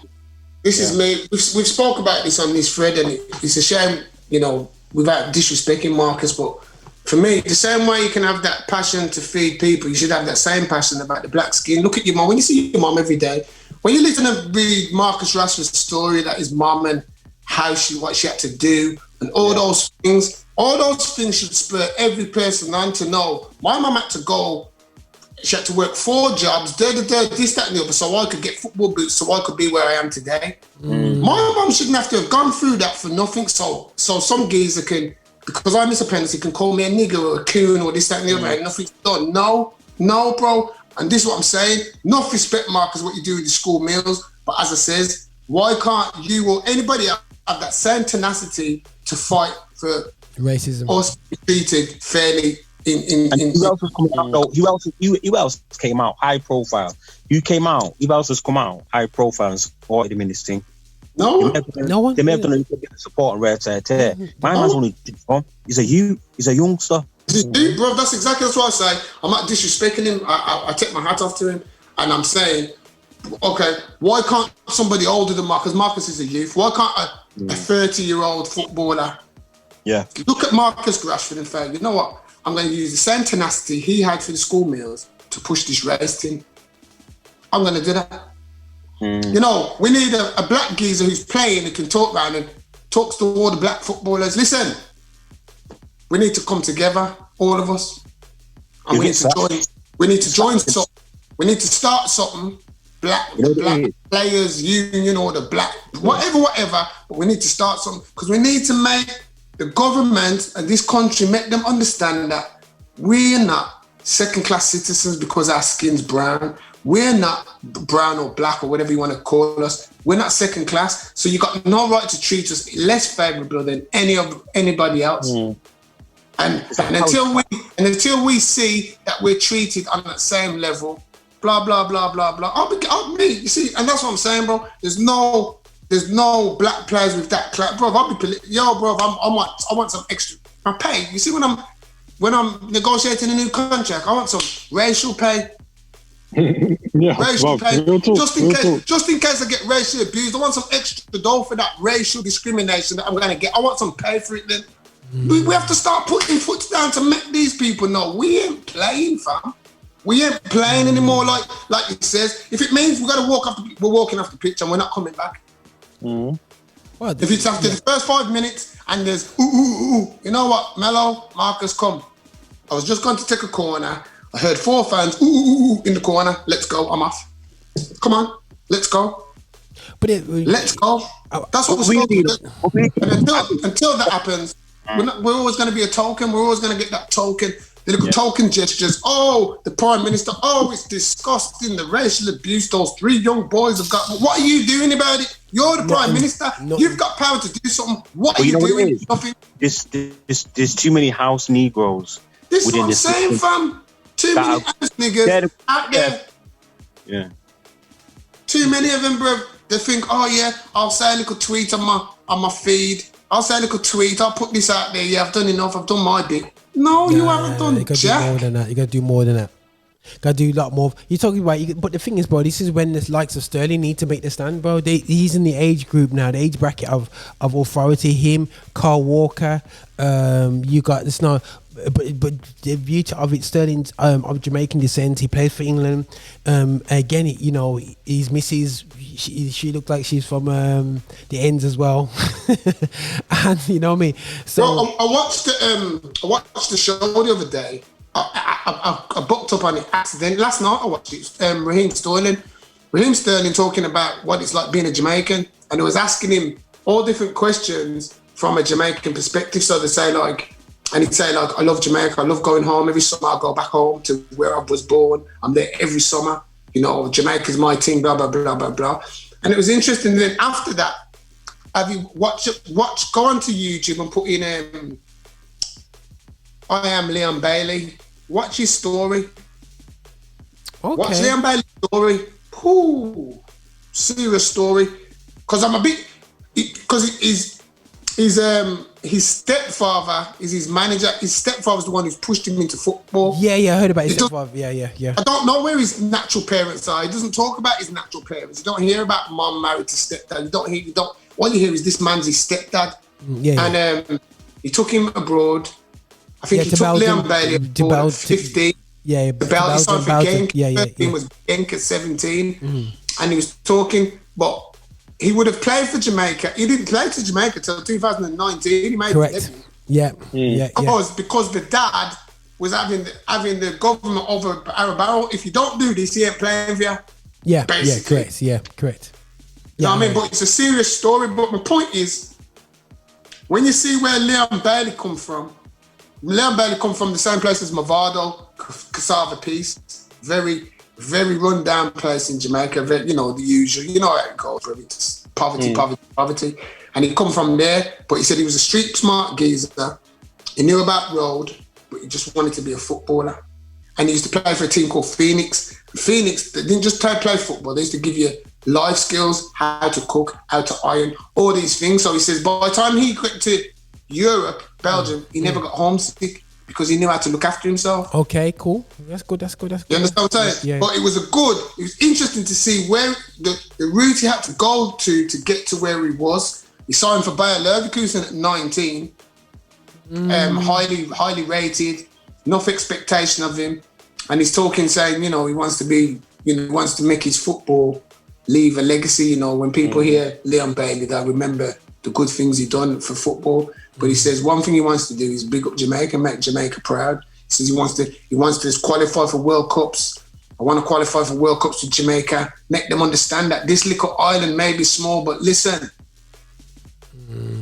This is me. We've spoke about this on this thread, and it's a shame, you know, without disrespecting Marcus, but for me, the same way you can have that passion to feed people, you should have that same passion about the black skin. Look at your mom. When you see your mom every day, when you listen to read Marcus Rashford's story that his mom and what she had to do and all those things should spur every person on to know my mum had to go. She had to work 4 jobs, this, that, and the other, so I could get football boots, so I could be where I am today. My mum shouldn't have to have gone through that for nothing. So some geezer can, because I miss a penalty, can call me a nigger or a coon or this, that, and the other, and nothing's done. No, bro. And this is what I'm saying. Enough respect, Marcus, what you do with the school meals. But as I says, why can't you or anybody else have that same tenacity to fight for racism, us treated fairly? Who else was coming out though? Who else came out high profile? Who else has come out high profile and supported him in this thing? No one. They may have done a little bit of support and rare tear. My man's only he's a youngster. Bro, that's what I say. I'm not disrespecting him. I take my hat off to him, and I'm saying, okay, why can't somebody older than Marcus? Marcus is a youth. Why can't a 30-year-old footballer? Yeah. Look at Marcus Rashford and say, you know what? I'm going to use the same tenacity he had for the school meals to push this race team. I'm going to do that. You know, we need a black geezer who's playing and can talk around and talks to all the black footballers. Listen, we need to come together, all of us, and we need to join. We need to join something. We need to start something. Black players union or the black whatever. But we need to start something because we need to make the government and this country, make them understand that we're not second-class citizens because our skin's brown. We're not brown or black or whatever you want to call us. We're not second class. So you got no right to treat us less favourable than anybody else. And until we see that we're treated on that same level, blah blah blah blah blah. You see, and that's what I'm saying, bro. There's no black players with that class, bro. I want some extra. I pay. You see, when I'm negotiating a new contract, I want some racial pay. Yeah, racial pain. real talk, Just in case I get racially abused, I want some extra dough for that racial discrimination that I'm gonna get. I want some pay for it then. We have to start putting foot down to make these people know we ain't playing, fam. We ain't playing anymore. Like it says, if it means we're walking off the pitch and we're not coming back. If it's after the first 5 minutes and there's ooh, you know what, Mello, Marcus, come. I was just going to take a corner. I heard 4 fans ooh in the corner. Let's go. I'm off. Come on, let's go. Let's go. That's what we're supposed to do. And until that happens, we're always going to be a token. We're always going to get that token. The little token gestures. Oh, the Prime Minister. Oh, it's disgusting. The racial abuse those 3 young boys have got. What are you doing about it? You're the Prime Minister. You've got power to do something. What are you doing? Nothing. There's too many house Negroes. This is what I'm saying, fam. Too many house niggas out there. Yeah. Too many of them, bro. They think, oh yeah, I'll say a little tweet on my feed. I'll say a little tweet. I'll put this out there. Yeah, I've done enough. I've done my bit. No, you haven't done you gotta jack. do more than that. You gotta do more than that. Gotta do a lot more. You're talking about, but the thing is, bro, this is when the likes of Sterling need to make the stand, bro. He's in the age group now, the age bracket of authority. Him, Carl Walker. You got this now. But the beauty of it, Sterling's of Jamaican descent. He plays for England. Again, you know, his missus, she looked like she's from the ends as well. And you know what I mean. So I watched the show the other day. I booked up on it accident. Last night I watched it. Raheem Sterling talking about what it's like being a Jamaican, and it was asking him all different questions from a Jamaican perspective. So they say like. And he'd say, like, I love Jamaica. I love going home. Every summer I go back home to where I was born. I'm there every summer. You know, Jamaica's my team, blah, blah, blah, blah, blah. And it was interesting. Then after that, have you go onto YouTube and put in, I am Leon Bailey. Watch his story. Okay. Watch Leon Bailey's story. Ooh, serious story. Because I'm a bit, because his stepfather is his manager. His stepfather's the one who's pushed him into football. Yeah, I heard about his stepfather. Yeah. I don't know where his natural parents are. He doesn't talk about his natural parents. You don't hear about mom married to stepdad. All you hear is this man's his stepdad. And he took him abroad. I think he took Leon Bailey abroad at 15. Yeah, he signed for Genk. He was Genk at 17. And he was talking, but he would have played for Jamaica. He didn't play for Jamaica till 2019. He made correct. Yeah. Because the dad was having the government over a barrel. If you don't do this, he ain't playing for you. Yeah, basically. Correct. You know what I mean? But it's a serious story. But my point is, when you see where Leon Bailey come from the same place as Movado, Cassava Peace, very, very run-down place in Jamaica. Very, you know, the usual. You know how it goes, bro. It's poverty. And he come from there, but he said he was a street smart geezer. He knew about road, but he just wanted to be a footballer. And he used to play for a team called Phoenix. Phoenix, they didn't just play football. They used to give you life skills, how to cook, how to iron, all these things. So he says by the time he got to Europe, Belgium, he never got homesick because he knew how to look after himself. Okay, cool. That's good. You understand what I'm saying? But it was interesting to see where the route he had to go to get to where he was. He signed for Bayer Leverkusen at 19. Highly rated, enough expectation of him. And he's talking, saying, you know, he wants to make his football leave a legacy. You know, when people hear Leon Bailey, they'll remember the good things he done for football. But he says one thing he wants to do is big up Jamaica, make Jamaica proud. He says he wants to qualify for World Cups. I want to qualify for World Cups with Jamaica, make them understand that this little island may be small, but listen,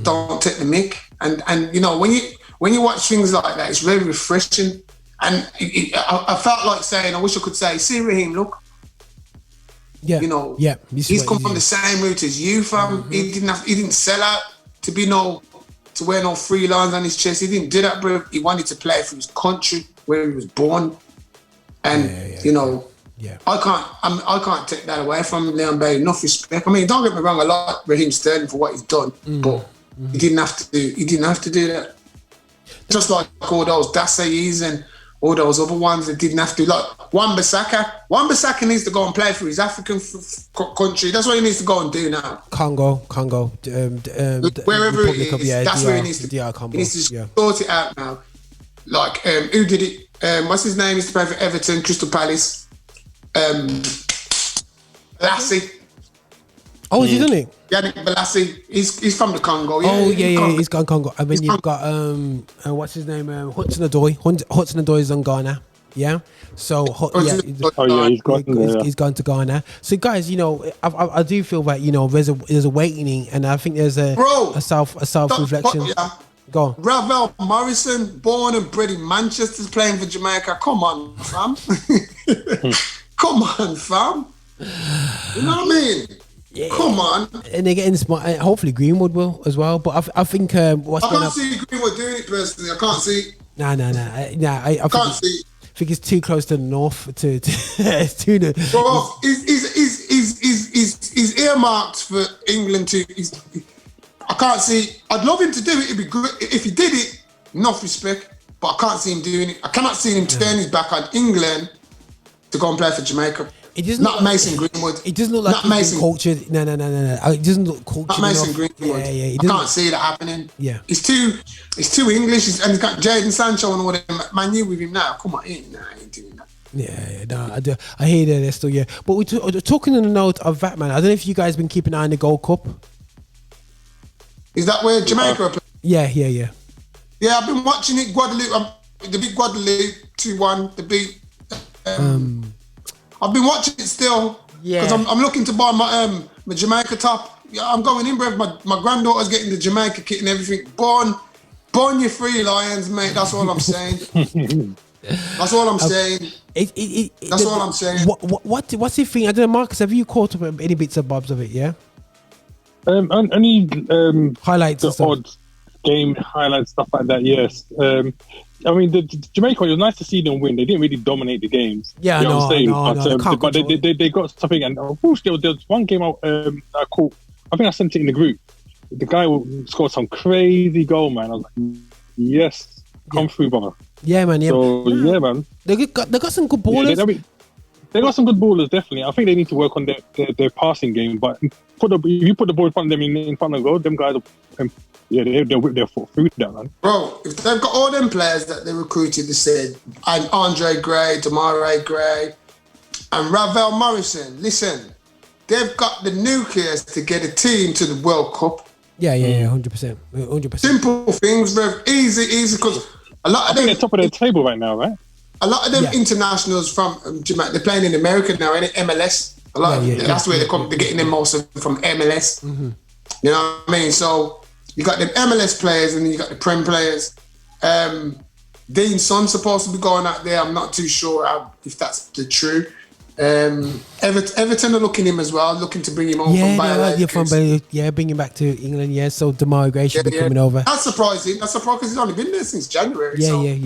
don't take the mick. And you know, when you watch things like that, it's very refreshing. And I felt like saying, I wish I could say, see Raheem, look. Yeah. You know, he's come from the same route as you, fam. He didn't sell out to wear no 3 lines on his chest. He didn't do that, bro. He wanted to play for his country where he was born. And you know, I can't take that away from Leon Bailey. Enough respect. I mean, don't get me wrong, I like Raheem Sterling for what he's done, but he didn't have to do that. Just like all those Dassayis and all those other ones that didn't have to, like Wan-Bissaka. Wan-Bissaka needs to go and play for his African country. That's what he needs to go and do now. Congo. Wherever it is, that's where he needs to. He needs to sort it out now. Like, who did it? What's his name? He used to play for Everton, Crystal Palace. Lassie. Oh, has he done it? Yannick Balassi, he's from the Congo. He's gone Congo. And then you've got what's his name? Hudson Odoi. Hudson Odoi is on Ghana. Yeah. So he's gone to Ghana. So guys, you know, I do feel that, you know, there's a awakening, and I think there's a self reflection. Go on. Ravel Morrison, born and bred in Manchester, playing for Jamaica. Come on, fam. Come on, fam. You know what I mean? Yeah. Come on. And they're getting smart. Hopefully Greenwood will as well. But I think what's going on... I can't see Greenwood doing it personally. I can't see. Nah. I can't see. I think it's too close to the north to too the. Bro, he's earmarked for England to. I can't see. I'd love him to do it. It'd be good if he did it. Enough respect, but I can't see him doing it. I cannot see him turn his back on England to go and play for Jamaica. It doesn't not Mason Greenwood. It doesn't look like he's cultured. No. It doesn't look cultured. Not Mason Greenwood. Yeah. I can't see that happening. Yeah. He's too English, and he's got Jadon Sancho and all them. Man, you with him now. Come on, he ain't doing that. Yeah. I hear that they're still, yeah. But we're talking on the note of that, man. I don't know if you guys been keeping an eye on the Gold Cup. Is that where Jamaica are playing? Yeah. Yeah, I've been watching it. Guadeloupe, the big Guadeloupe 2-1. The beat. I've been watching it still. Yeah. Because I'm looking to buy my Jamaica top. Yeah, I'm going in, bro. My granddaughter's getting the Jamaica kit and everything. Born you free, Lions, mate. That's all I'm saying. That's all I'm saying. That's all I'm saying. What's the thing? I don't know, Marcus. Have you caught up any bits and bobs of it? Yeah. Any highlights, the odd game highlights, stuff like that. Yes. I mean, the Jamaica, it was nice to see them win. They didn't really dominate the games. Yeah, you know what I'm saying? But they got something. And unfortunately, there was one game I caught. I think I sent it in the group. The guy scored some crazy goal, man. I was like, yes, come through, brother. Yeah, man. Yeah. So, yeah, man. They got some good ballers. Yeah, they got some good ballers, definitely. I think they need to work on their passing game. But if you put the ball in front of them in front of the goal, them guys will... they'll whip their foot through that, man. Bro, if they've got all them players that they recruited, they said, and Andre Gray, Damare Gray, and Ravel Morrison, listen, they've got the nucleus to get a team to the World Cup. Yeah, 100%. Simple things, bro. Easy, because a lot of them... they're top of their table right now, right? A lot of them internationals from Jamaica, they're playing in America now, in MLS. A lot that's where they're getting them most from MLS. Mm-hmm. You know what I mean? So... you got the MLS players and then you got the Prem players. Dean's son's supposed to be going out there. I'm not too sure if that's the true. Everton are looking him as well, looking to bring him over from Bayer. Bring him back to England. Yeah, so Damare Gray should be coming over. That's surprising. Because he's only been there since January.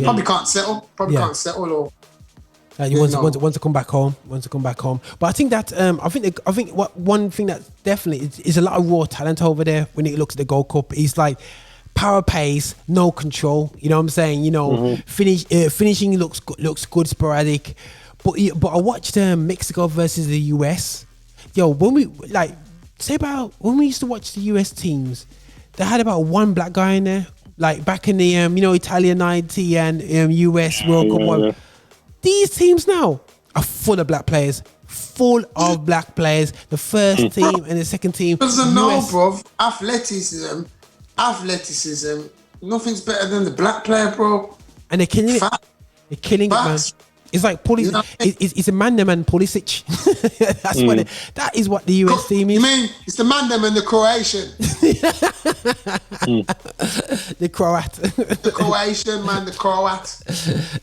Probably can't settle. Or. He wants to come back home. But I think that I think one thing that definitely is a lot of raw talent over there when it looks at the Gold Cup. It's like power pace, no control. You know what I'm saying? You know, finishing looks good, sporadic. But I watched Mexico versus the US. Yo, when we used to watch the US teams, they had about one black guy in there. Like back in the Italia 90 and US World Cup one. Yeah. These teams now are full of black players. The first team and the second team. Doesn't know, bro. Athleticism. Nothing's better than the black player, bro. And they're killing it. They're killing it, man. It's like Pulisic. It's a man Pulisic. That is what the US team is. You mean it's the man and the Croatian? The Croat. The Croatian man, the Croat.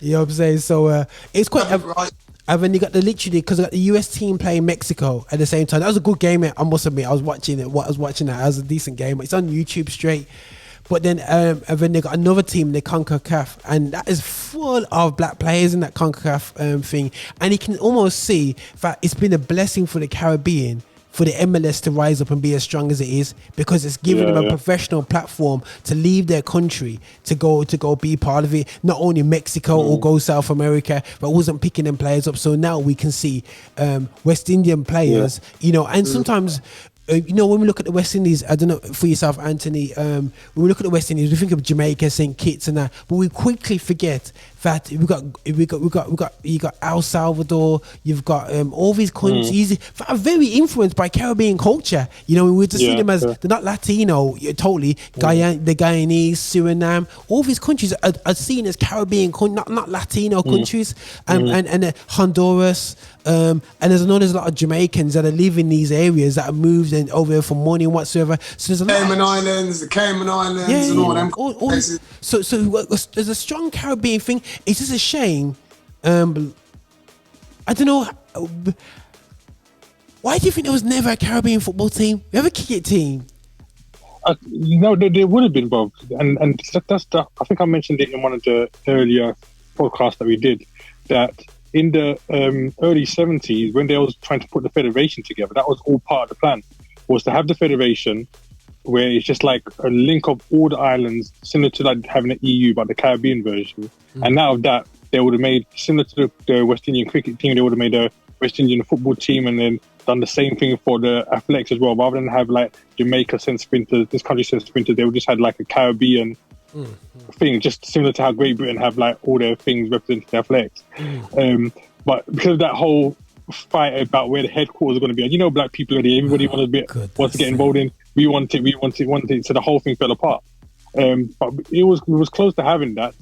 You know what I'm saying? So it's quite. And then you got because I got the US team playing Mexico at the same time. That was a good game. I must admit, I was watching that. That was a decent game. It's on YouTube straight. But then, and then they got another team, the CONCACAF, and that is full of black players in that CONCACAF thing. And you can almost see that it's been a blessing for the Caribbean for the MLS to rise up and be as strong as it is, because it's giving them a professional platform to leave their country to go be part of it. Not only Mexico or go South America, but wasn't picking them players up. So now we can see West Indian players, you know, and sometimes. You know, when we look at the West Indies, I don't know for yourself, Anthony. When we look at the West Indies, we think of Jamaica, St. Kitts, and that, but we quickly forget that you got El Salvador. You've got all these countries that are very influenced by Caribbean culture. You know, we just see them as they're not Latino totally. The Guyanese, Suriname, all these countries are seen as Caribbean, not Latino countries, and Honduras. And there's a lot of Jamaicans that are living in these areas that are moved over there for money and whatsoever. So there's a Cayman Islands, and all them places. So there's a strong Caribbean thing. It's just a shame. I don't know. Why do you think there was never a Caribbean football team? We have a cricket team. No, there would have been, Bob. And that's I think I mentioned it in one of the earlier podcasts that we did, that in the early 70s, when they was trying to put the federation together, that was all part of the plan, was to have the federation where it's just like a link of all the islands, similar to like having an EU, but the Caribbean version. And out of that, they would have made, similar to the West Indian cricket team, they would have made a West Indian football team, and then done the same thing for the athletics as well. Rather than have like Jamaica send sprinters, this country send sprinters, they would just had like a Caribbean thing, just similar to how Great Britain have like all their things representing the athletics. But because of that whole fight about where the headquarters are going to be, you know, black people already, everybody wants to get involved in. We want it. So the whole thing fell apart. But it was close to having that.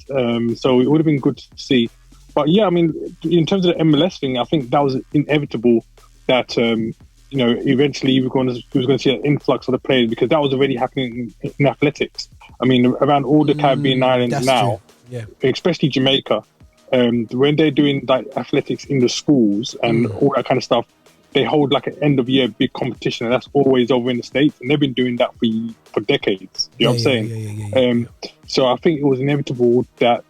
So it would have been good to see. But yeah, I mean, in terms of the MLS thing, I think that was inevitable. That you know, eventually we was going to see an influx of the players, because that was already happening in athletics. I mean, around all the Caribbean islands now, especially Jamaica, when they're doing like athletics in the schools and all that kind of stuff, they hold like an end of year big competition, and that's always over in the States, and they've been doing that for decades. You know what I'm saying? So I think it was inevitable that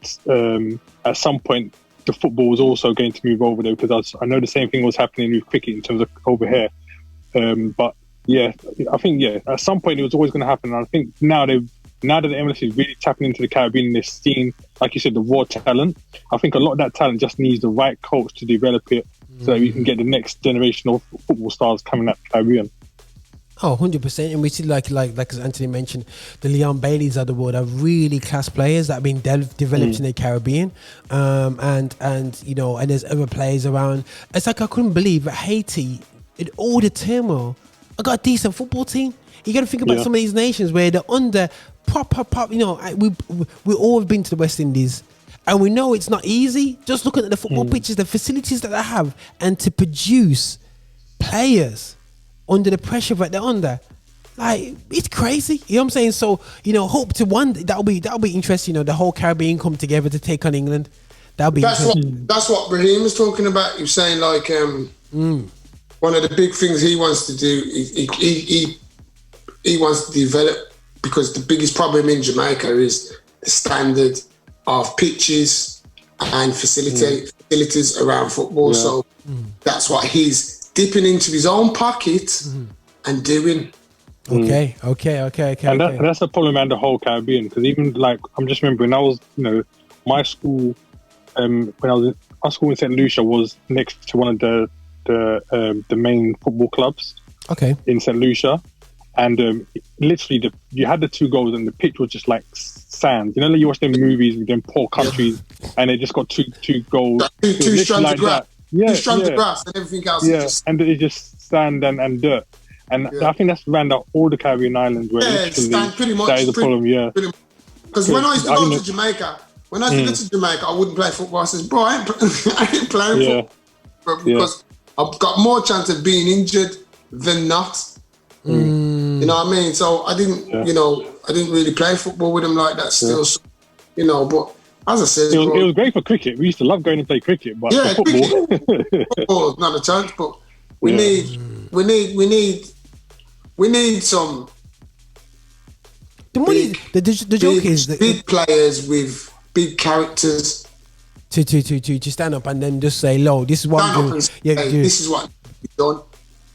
at some point the football was also going to move over there, because I know the same thing was happening with cricket in terms of over here. But yeah, I think at some point it was always going to happen. And I think now that the MLS is really tapping into the Caribbean, and they're seeing, like you said, the raw talent. I think a lot of that talent just needs the right coach to develop it, so that you can get the next generation of football stars coming out of the Caribbean. Oh, 100%. And we see like as Anthony mentioned, the Leon Baileys of the world are really class players that have been developed in the Caribbean. And you know, and there's other players around. It's like I couldn't believe that Haiti, in all the turmoil, I got a decent football team. You got to think about some of these nations where they're under proper, you know, we all have been to the West Indies, and we know it's not easy. Just looking at the football pitches, the facilities that they have, and to produce players under the pressure that they're under, like, it's crazy. You know what I'm saying? So, you know, hope to one that'll be interesting. You know, the whole Caribbean come together to take on England. That'll be that's what Raheem was talking about. He was saying like one of the big things he wants to do. He wants to develop, because the biggest problem in Jamaica is the standard of pitches and facilities around football. So that's what he's dipping into his own pocket and doing. Okay. And that's the problem around the whole Caribbean, because even like, I'm just remembering, I was, you know, my school, when I was our school in St. Lucia was next to one of the main football clubs. Okay. In St. Lucia. And literally, you had the two goals, and the pitch was just like sand. You know, like you watch them movies with them poor countries, and they just got two goals. Two strands like of grass. Yeah, two strands of grass, and everything else. Yeah, and it's just sand and dirt. And I think that's around all the Caribbean islands where pretty much, that is a problem. Yeah. Because when I used to go to Jamaica, I wouldn't play football. I said, bro, I ain't playing football, because I've got more chance of being injured than not. You know what I mean? So I didn't, you know, I didn't really play football with them like that still, you know, but as I said... It was great for cricket. We used to love going to play cricket, but for football, not a chance, but we need some... The money, the joke is that big players with big characters to stand up and then just say, "Lo, this is what I'm doing." This is what we've done.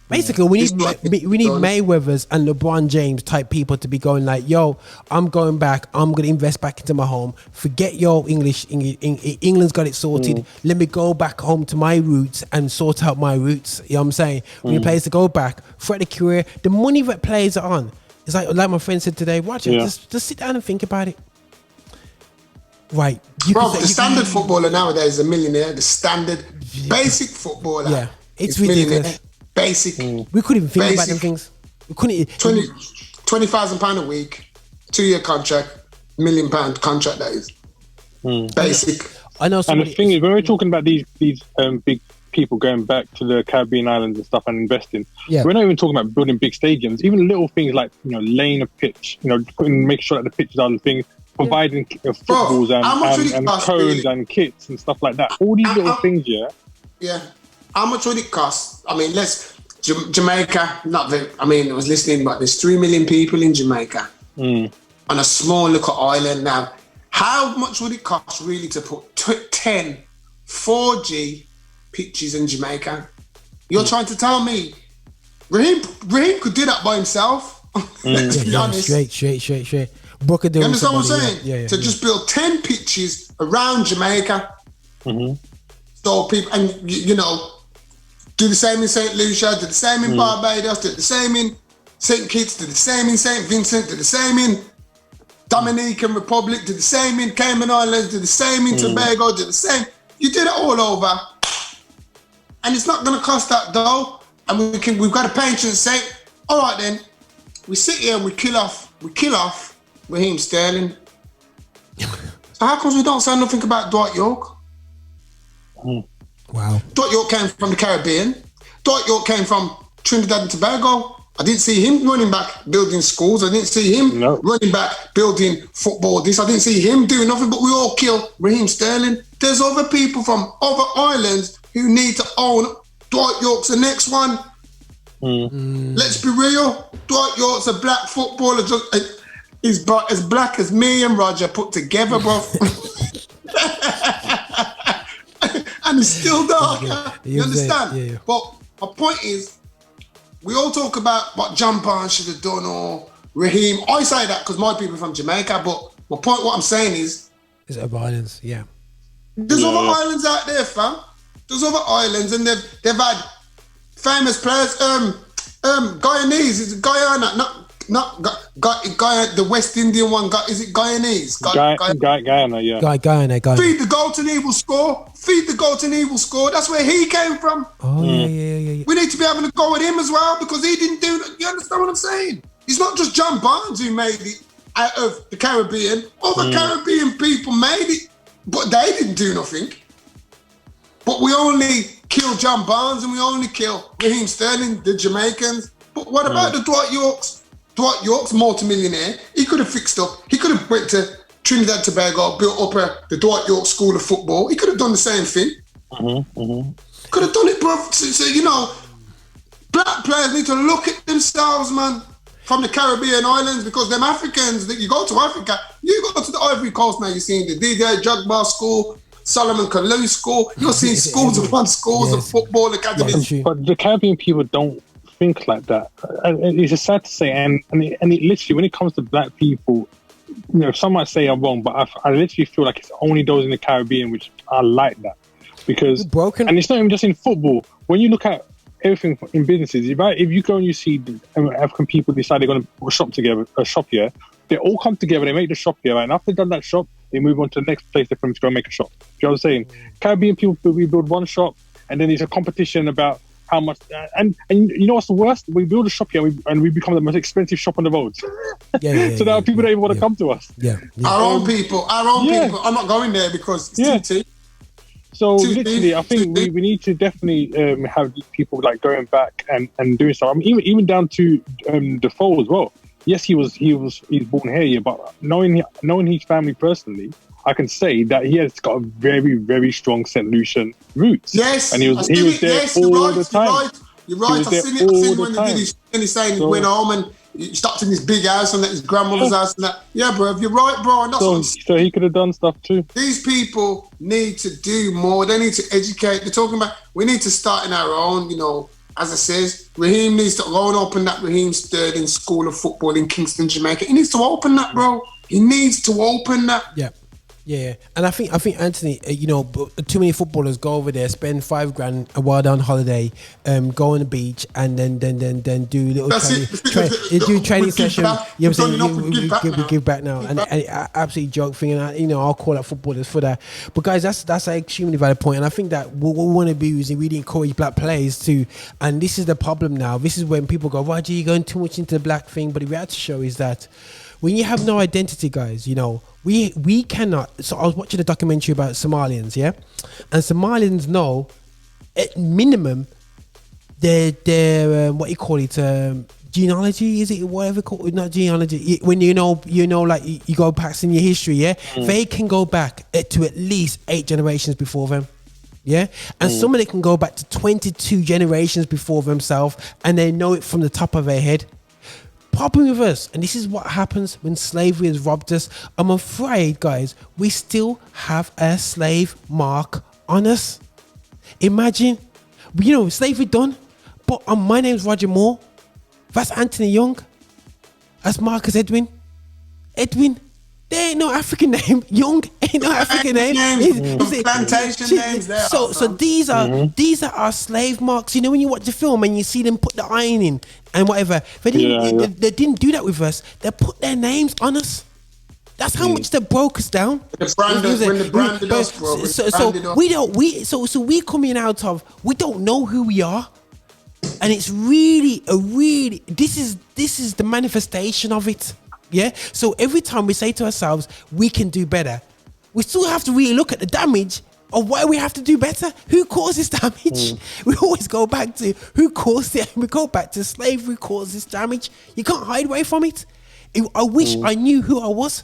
Basically, we need Mayweathers and LeBron James type people to be going like, yo, I'm going back. I'm going to invest back into my home. Forget your English. England's got it sorted. Let me go back home to my roots and sort out my roots. You know what I'm saying? We need players to go back, threat the career. The money that players are on. It's like my friend said today, Roger, just sit down and think about it. Right. Bro, the standard footballer nowadays is a millionaire. The standard basic footballer. Yeah. It's ridiculous. Basic. We couldn't even think about them things. We couldn't. £20,000 a week, 2-year contract, £1 million contract. That is basic. I know. And the thing is, when we're talking about these big people going back to the Caribbean islands and stuff and investing, we're not even talking about building big stadiums. Even little things like laying a pitch, make sure that the pitches are the thing, providing footballs and cones and kits and stuff like that. All these little things, Yeah. How much would it cost? I mean, Jamaica, I was listening, but there's 3 million people in Jamaica on a small little island now. How much would it cost really to put 10 4G pitches in Jamaica? You're trying to tell me Raheem could do that by himself? Let's be honest. Straight. Booker, you understand what I'm saying? To just build 10 pitches around Jamaica. So people, and do the same in St. Lucia, do the same in Barbados, do the same in St. Kitts, do the same in St. Vincent, do the same in Dominican Republic, do the same in Cayman Islands, do the same in Tobago, do the same. You did it all over. And it's not going to cost that though. And we've got a patron say, all right then, we sit here and we kill off Raheem Sterling. So how come we don't say nothing about Dwight York? Wow. Dwight York came from the Caribbean. Dwight York came from Trinidad and Tobago. I didn't see him running back building schools. I didn't see him running back building football. I didn't see him doing nothing, but we all kill Raheem Sterling. There's other people from other islands who need to own. Dwight York's the next one. Let's be real. Dwight York's a black footballer. He's as black as me and Roger put together, bro. And it's still dark. You understand? Yeah. But my point is, we all talk about what John Barnes should have done or Raheem. I say that because my people are from Jamaica, but my point, what I'm saying is... There's other islands, There's other islands out there, fam. There's other islands, and they've had famous players. Guyanese, is it Guyana? Not Guyana, the West Indian one. Is it Guyanese? Guyana, yeah. Guyana. Feed the goat and he will score. Feed the goat and he will score. That's where he came from. Oh, yeah. We need to be having to go with him as well because he didn't do... You understand what I'm saying? It's not just John Barnes who made it out of the Caribbean. Other Caribbean people made it, but they didn't do nothing. But we only kill John Barnes and we only kill Raheem Sterling, the Jamaicans. But what about the Dwight Yorks? Dwight York's multi-millionaire. He could have fixed up. He could have went to Trinidad and Tobago, built up the Dwight York School of Football. He could have done the same thing. Could have done it, bro. So, black players need to look at themselves, man, from the Caribbean islands, because them Africans, that you go to Africa, you go to the Ivory Coast now, you're seeing the DJ Jugbar School, Solomon Kalou School, you're seeing schools upon schools of football academies. But the Caribbean people don't think like that. It's just sad to say, and it literally, when it comes to black people, some might say I'm wrong, but I literally feel like it's only those in the Caribbean which are like that, because and it's not even just in football. When you look at everything in businesses, if you go and you see African people decide they're going to put a shop here, they all come together, they make the shop here, and after they've done that shop, they move on to the next place they're going to go make a shop. Do you know what I'm saying? Caribbean people, we build one shop, and then there's a competition about how much, and you know what's the worst? We build a shop here and we become the most expensive shop on the road. So now people don't even want to come to us. Our own people. I'm not going there because it's too cheap. So literally, I think we need to definitely have people like going back and doing stuff. I mean, even down to Defoe as well. Yes, he's born here, but knowing his family personally, I can say that he has got a very, very strong St. Lucian roots. Yes, and he was there all the time. You're right. I've seen it when he did his thing. He's saying he went home and he stopped in his big house and at his grandmother's house and that. Yeah, bro, you're right, bro. And that's so he could have done stuff too. These people need to do more. They need to educate. They're talking about we need to start in our own, as I says, Raheem needs to go and open that Raheem Sterling School of Football in Kingston, Jamaica. He needs to open that, bro. He needs to open that. Yeah. Yeah, and I think Anthony, too many footballers go over there, spend $5,000 a while down holiday, go on the beach, and then do little training session. You know what I'm saying? We give back now, and absolutely joke thing, and I'll call out footballers for that. But guys, that's an extremely valid point, and I think that what we want to be is really encourage black players to, and this is the problem now. This is when people go, Roger, you're going too much into the black thing, but the reality show is that when you have no identity, guys, we cannot. So I was watching a documentary about Somalians, yeah, and Somalians know at minimum their what you call it, genealogy, is it whatever called? Not genealogy. When like you go back in your history, yeah, they can go back to at least 8 generations before them. Yeah, and some of them can go back to 22 generations before themselves, and they know it from the top of their head. Problem with us, and this is what happens when slavery has robbed us. I'm afraid, guys, we still have a slave mark on us. Imagine, slavery done, but my name's Roger Moore. That's Anthony Young. That's Marcus Edwin. There ain't no African name. Young ain't no African name. Plantation names there. So these are our slave marks. When you watch the film and you see them put the iron in and whatever, they didn't do that with us. They put their names on us. That's how much they broke us down. So we coming out of, we don't know who we are, and it's really this is the manifestation of it. Yeah, so every time we say to ourselves, we can do better, we still have to really look at the damage of why we have to do better. Who caused this damage? We always go back to who caused it. We go back to slavery caused this damage. You can't hide away from it. I wish I knew who I was.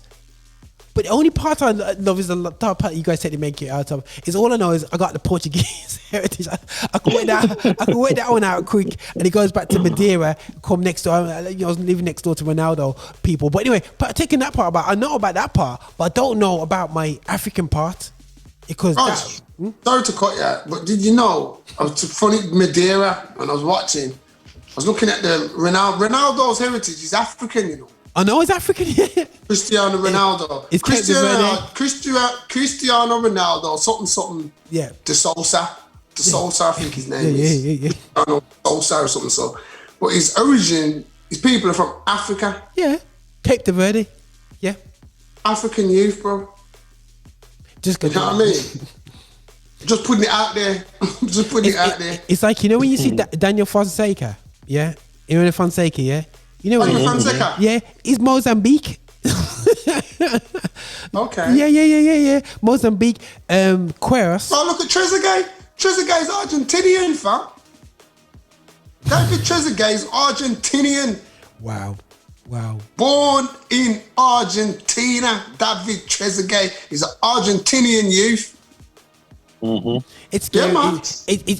But the only part I love is the part you guys take to make it out of. Is all I know is I got the Portuguese heritage. I can work that one out quick, and it goes back to Madeira. Come next door. I was living next door to Ronaldo people. But anyway, taking that part I know about that part, but I don't know about my African part because. Sorry to cut you, but did you know? I was funny Madeira, and I was watching. I was looking at the Ronaldo's heritage. He's African, I know he's African. Cristiano Ronaldo. It's Cristiano Ronaldo. Something. Yeah. De Sousa, I think his name is. Yeah. I don't know, Sousa or something. So, but his origin, his people are from Africa. Yeah. Cape de Verde. Yeah. African youth, bro. You know what I mean? Just putting it out there. It's like, when you see Daniel Fonseca, yeah? Fonseca, yeah? Fonseca? Yeah, he's Mozambique. Okay. Yeah. Mozambique. Queiroz. Oh, look at Trezeguet. Trezeguet's Argentinian, fam. David Trezeguet's Argentinian. Wow. Born in Argentina, David Trezeguet is an Argentinian youth. Mm-hmm. It's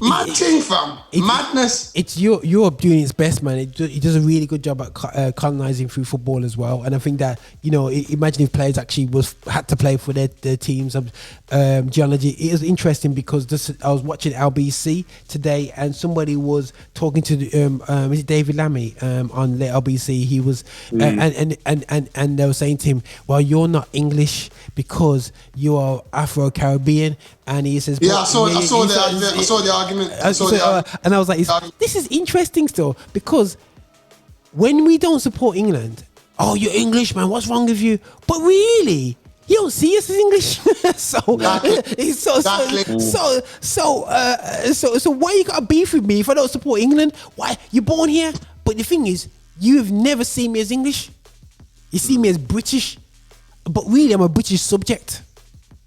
mad thing, fam. Madness. It's Europe doing its best, man. It does a really good job at colonizing through football as well. And I think that imagine if players actually had to play for their teams. Geology. It is interesting because I was watching LBC today, and somebody was talking to is it David Lammy on the LBC. He was and they were saying to him, "Well, you're not English because you are Afro-Caribbean." And he says, "Yeah, I saw the argument." And I was like, "This is interesting still, because when we don't support England, oh, you're English, man. What's wrong with you?" But really, you don't see us as English. So why you got a beef with me if I don't support England? Why? You're born here, but the thing is, you've never seen me as English. You see me as British, but really, I'm a British subject.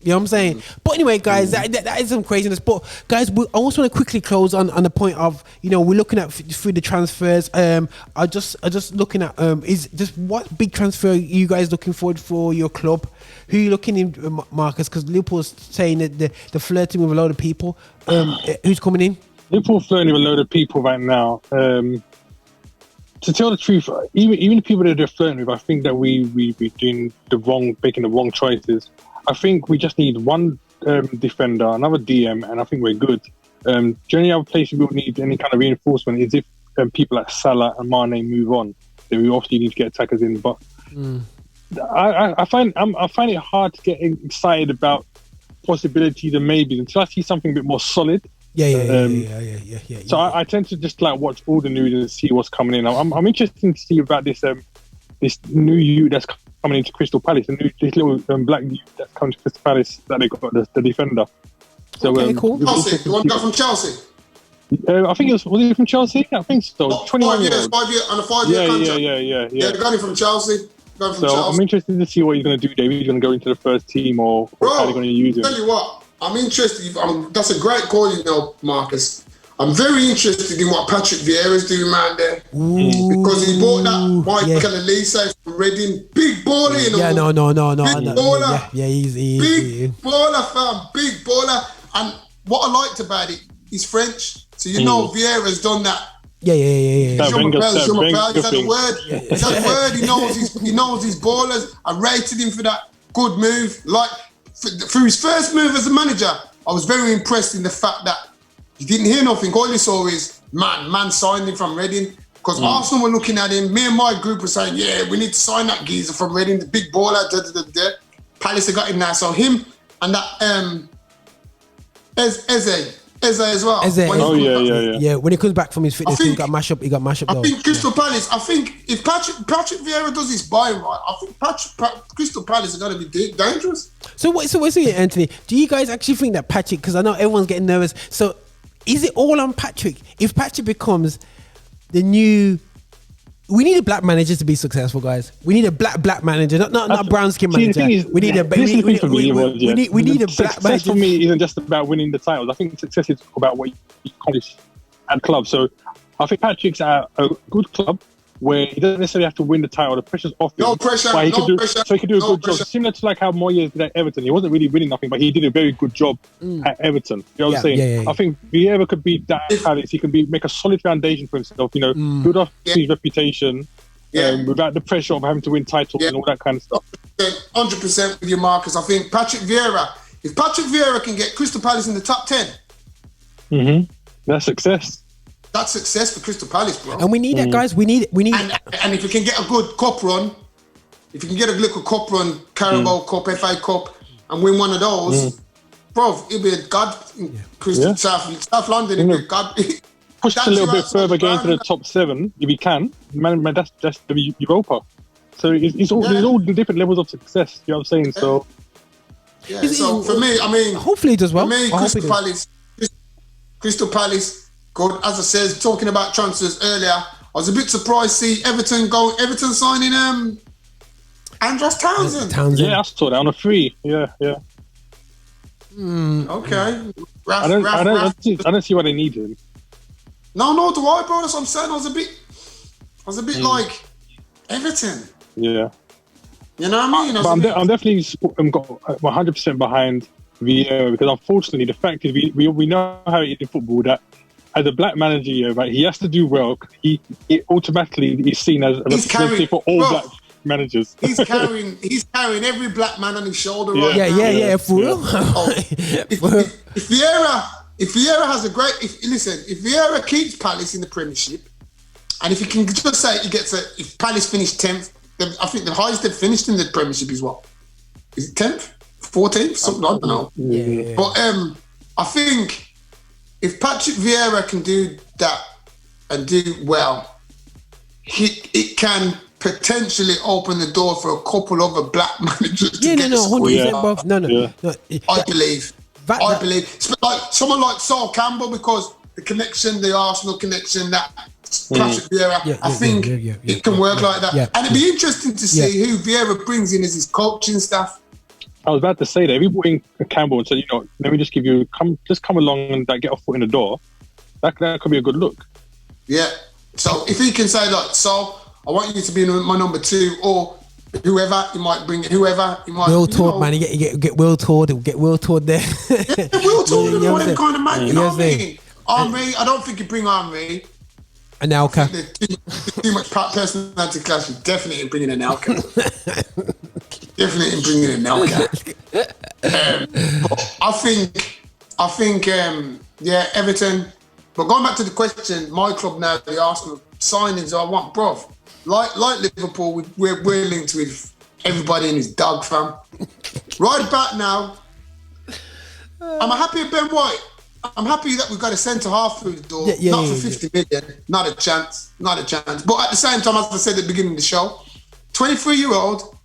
You know what I'm saying? But anyway, guys, that is some craziness. But guys, I also want to quickly close on the point of, we're looking at through the transfers. I just looking at is just what big transfer are you guys looking forward for your club? Who are you looking in, Marcus? Because Liverpool's saying that they're flirting with a load of people. Who's coming in? Liverpool flirting with a load of people right now. To tell the truth, even the people that they're flirting with, I think that we're making the wrong choices. I think we just need one defender, another DM, and I think we're good. The only other place we would need any kind of reinforcement is if people like Salah and Mane move on. Then we obviously need to get attackers in. But I find it hard to get excited about possibilities and maybes until I see something a bit more solid. So I tend to just like watch all the news and see what's coming in. I'm interested to see about this new youth that's coming into Crystal Palace, this little black youth that's coming to Crystal Palace that they got, the defender. So cool. Chelsea, the one guy from Chelsea. I think was he from Chelsea? I think so. 21 years old. 5 year on a 5 year contract. Yeah. They got him from Chelsea. I'm interested to see what he's going to do there. He's going to go into the first team or how they're going to use him. Tell you what, I'm interested. That's a great call, Marcus. I'm very interested in what Patrick Viera's doing around there. Because he bought that Michael Elise from Reading. Big baller, no. Big baller. He's big baller, fam. Big baller. And what I liked about it, he's French. So Viera's done that. Yeah. He's had a word. He's had a word. He knows his ballers. I rated him for that good move. Like for his first move as a manager, I was very impressed in the fact that you didn't hear nothing. All you saw is man signed him from Reading. Because Arsenal were looking at him. Me and my group were saying, yeah, we need to sign that geezer from Reading, the big baller. Palace have got him now. So him and that Eze as well. Yeah, when he comes back from his fitness, he got mashed up. I think Crystal Palace. I think if Patrick Viera does his buying right, I think Crystal Palace are going to be dangerous. So what's it, Anthony? Do you guys actually think that Patrick? Because I know everyone's getting nervous. So is it all on Patrick? If Patrick becomes the new, we need a black manager to be successful, guys. We need a black manager, not a brown skin manager. We need a black manager. Success for me isn't just about winning the titles. I think success is about what you accomplish at the club. So I think Patrick's at a good club where he doesn't necessarily have to win the title. The pressure's off him. No pressure. So he can do a good job. Similar to like how Moyes did at Everton. He wasn't really winning nothing, but he did a very good job at Everton. You know what I'm saying? Yeah. I think Viera could be that Palace. He can make a solid foundation for himself. Build up his reputation without the pressure of having to win titles and all that kind of stuff. 100% with you, Marcus. I think if Patrick Viera can get Crystal Palace in the top 10, that's success. That's success for Crystal Palace, bro. And we need that, guys. We need. And if you can get a good cup run, Carabao Cup, FA Cup, and win one of those, bro, it'll be a god in Crystal South London. It'll be a god. Push a little bit further, get into the top 7 if you can. Man, that's the Europa. So it's all there's all the different levels of success. You know what I'm saying? So so for me, I mean, hopefully it does well. For me, Crystal Palace. Good. As I said, talking about transfers earlier, I was a bit surprised to see Everton signing Andros Townsend. Yeah, I saw that on a free. Yeah. Okay. I don't see why they need him. No, do I, bro? That's what I'm saying. I was a bit like Everton. Yeah. You know what I mean? But I'm definitely got 100% behind Viera because unfortunately the fact is we know how it is in football that as a black manager, right, he has to do well. He automatically is seen as a representative for all black managers. He's carrying every black man on his shoulder. Yeah, for real. If Viera has if Viera keeps Palace in the Premiership, and if he can just say if Palace finished 10th, I think the highest they've finished in the Premiership is what? Is it 10th? 14th? Something, I don't know. Yeah. But I think if Patrick Viera can do that and do well, it can potentially open the door for a couple of other black managers to get 100%. No. I believe. Like someone like Sol Campbell, because the connection, the Arsenal connection, that Patrick Viera, I think it can work like that. Yeah. And it'd be interesting to see who Viera brings in as his coaching staff. I was about to say that if you brought in Campbell and said, let me just give you, come along and get a foot in the door, that could be a good look. Yeah. So if he can say, I want you to be my number 2, or whoever, he might bring whoever. He might, Will Todd, man. You get Will Todd. Get Will Todd there. Will Todd and all them kind of man. You know what I mean? Henry, I don't think you bring Henry. Anelka. Too much personality clash. You definitely ain't bringing Anelka. Definitely ain't bringing Anelka. I think Yeah, Everton. But going back to the question, my club now, the Arsenal signings I want, bruv. Like Liverpool, we're linked with everybody in his dog, fam. Right back now, I'm happy with Ben White. I'm happy that we've got a centre half through the door. Not for 50 million. Not a chance. But at the same time, as I said at the beginning of the show, 23-year-old,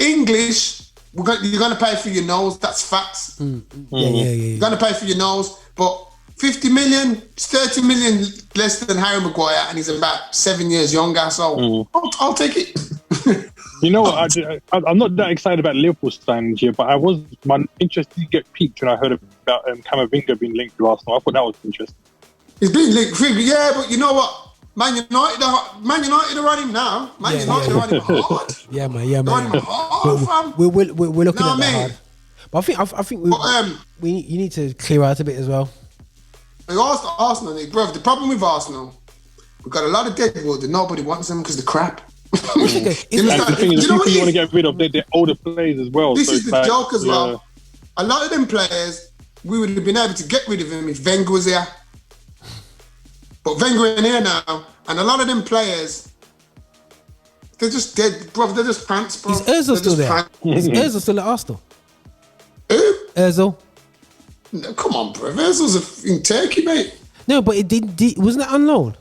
English, you're going to pay for your nose. That's facts. You're going to pay for your nose. But 50 million, 30 million less than Harry Maguire, and he's about 7 years younger. So I'll take it. You know what? I'm not that excited about Liverpool's signing here, but my interest did get piqued when I heard about Camavinga being linked to Arsenal. I thought that was interesting. He's been linked, yeah, but you know what? Man United are on him now. Man United are on him hard. Yeah, man. They're on him hard, fam. We're looking at that mean? hard. But I think you need to clear out a bit as well. Arsenal, bro. The problem with Arsenal, we've got a lot of deadwood and nobody wants them because they're crap. And the thing is, the people you want to get rid of, they're older players as well. This is the joke as well. A lot of them players, we would have been able to get rid of them if Wenger was here. But Wenger ain't here now, and a lot of them players, they're just dead, bro. They're just pants, bro. Is Ozil still there? Is Ozil still at Arsenal? Who? Ozil. No, come on, bro. Ozil's in Turkey, mate. No, but it wasn't that on loan?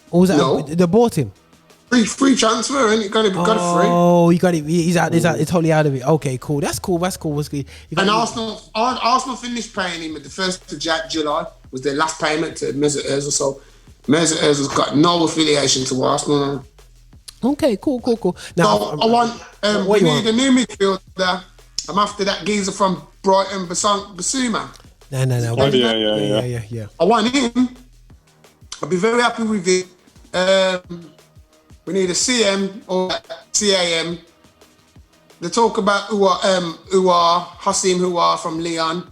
Or was that they bought him? Free transfer, and you got it free. Oh, you got it. He's out. He's totally out of it. Okay, cool. That's cool. And Arsenal finished paying him at the 1st of July. Was their last payment to Mesut Ozil. So Mesut Ozil's got no affiliation to Arsenal now. Okay, cool. Now so I want. We need a new midfielder. I'm after that geezer from Brighton, Basuma. No. Yeah. I want him. I'll be very happy with it. We need a CM or CAM. They talk about Hassim Houar from Lyon.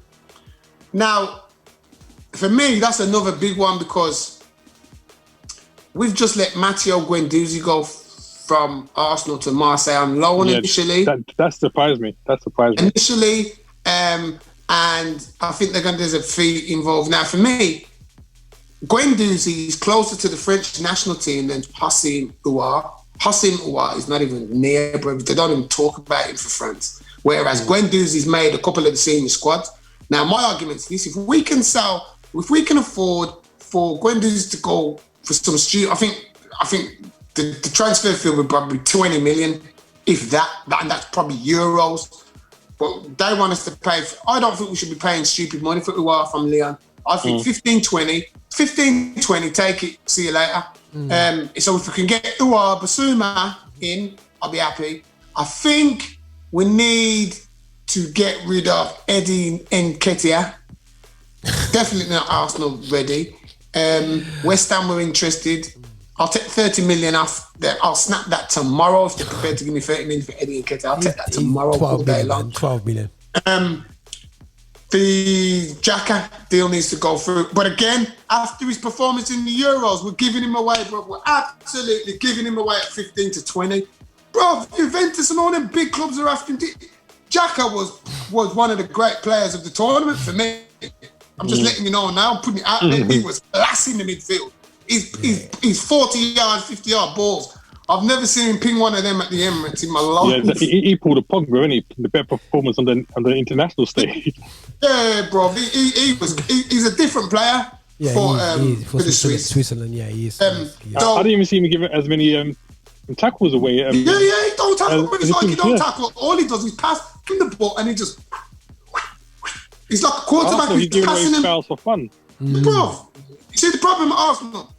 Now, for me, that's another big one because we've just let Matteo Guendouzi go from Arsenal to Marseille on loan initially. That surprised me. Initially, and I think there's a fee involved. Now, for me, Guendouzi is closer to the French national team than Hassim Houar. Hassim Houar is not even near, bro. They don't even talk about him for France. Whereas Guendouzi's made a couple of the senior squads. Now, my argument is this: if we can afford for Guendouzi to go for some student, I think the transfer fee would probably be 20 million, if that, and that's probably euros. But they want us to pay. I don't think we should be paying stupid money for Houar from Lyon. I think 15, 20, take it, see you later. So if we can get Houar, Basuma in, I'll be happy. I think we need to get rid of Eddie Nketiah. Definitely not Arsenal ready. West Ham were interested. I'll take 30 million off there. I'll snap that tomorrow if they're prepared to give me 30 million for Eddie Nketiah. I'll take that tomorrow all day long. 12 million. The Xtra deal needs to go through. But again, after his performance in the Euros, we're giving him away, bro. We're absolutely giving him away at 15 to 20. Bro, Juventus and all them big clubs are after him. Xtra was one of the great players of the tournament for me. I'm just letting you know now. I'm putting it out there. He was class in the midfield. He's 40 yards, 50-yard balls. I've never seen him ping one of them at the Emirates in my life. Yeah, he pulled a Pogba, didn't he? The better performance on the international stage. Yeah, bro. He's a different player for the Swiss. Switzerland, yeah, he is. I didn't even see him give as many tackles away. He don't tackle. But it's like he don't tackle. All he does is pass, give him the ball, and he just... He's like a quarterback. He's giving away fouls for fun. Bro, you see the problem at Arsenal?